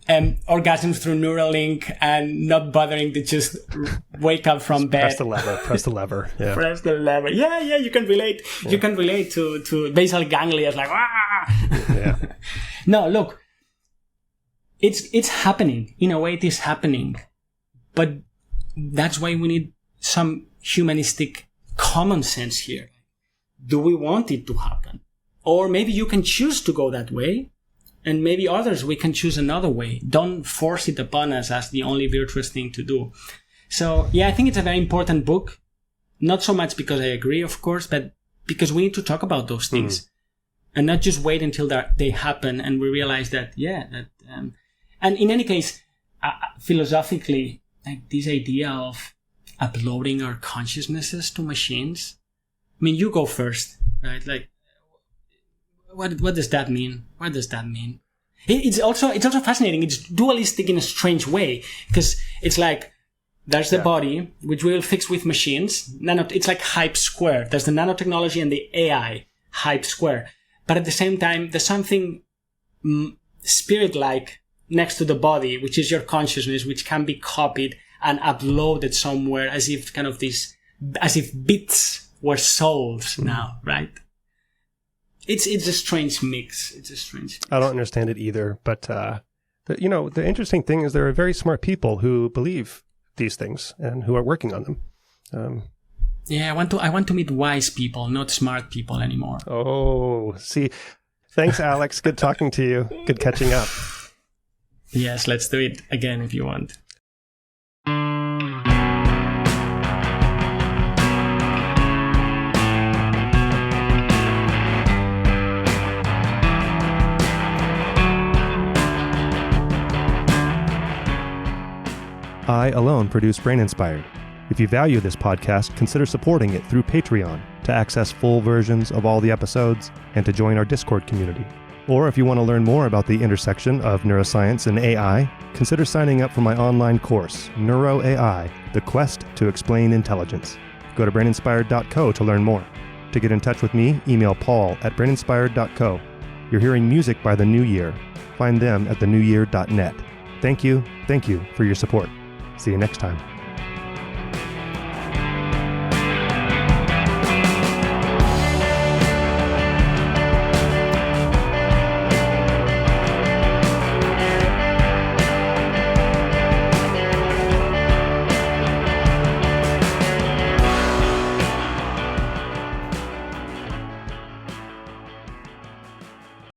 S1: orgasms through Neuralink and not bothering to just wake up from bed.
S2: Press the lever. Yeah.
S1: Press the lever. Yeah, you can relate. Yeah. You can relate to basal ganglia. Like,
S2: yeah.
S1: No, look, it's happening. In a way, it is happening. But that's why we need some humanistic common sense here. Do we want it to happen? Or maybe you can choose to go that way, and maybe others, we can choose another way. Don't force it upon us as the only virtuous thing to do. So, yeah, I think it's a very important book. Not so much because I agree, of course, but because we need to talk about those things. And not just wait until they happen and we realize that, and in any case, philosophically, like this idea of uploading our consciousnesses to machines. I mean, you go first, right? Like, what does that mean? What does that mean? It's also fascinating. It's dualistic in a strange way, because it's like, there's the body, which we will fix with machines. It's like hype square. There's the nanotechnology and the AI, hype square. But at the same time, there's something spirit-like next to the body, which is your consciousness, which can be copied and uploaded somewhere, as if bits were souls now, right? It's a strange mix.
S2: I don't understand it either, but the interesting thing is there are very smart people who believe these things and who are working on them.
S1: I want to meet wise people, not smart people anymore.
S2: Oh, see, Thanks, Àlex. Good talking to you. Good catching up.
S1: Yes, let's do it again if you want.
S2: I alone produce Brain Inspired. If you value this podcast, consider supporting it through Patreon to access full versions of all the episodes and to join our Discord community. Or if you want to learn more about the intersection of neuroscience and AI, consider signing up for my online course, Neuro AI, The Quest to Explain Intelligence. Go to braininspired.co to learn more. To get in touch with me, email paul@braininspired.co. You're hearing music by The New Year. Find them at thenewyear.net. Thank you for your support. See you next time.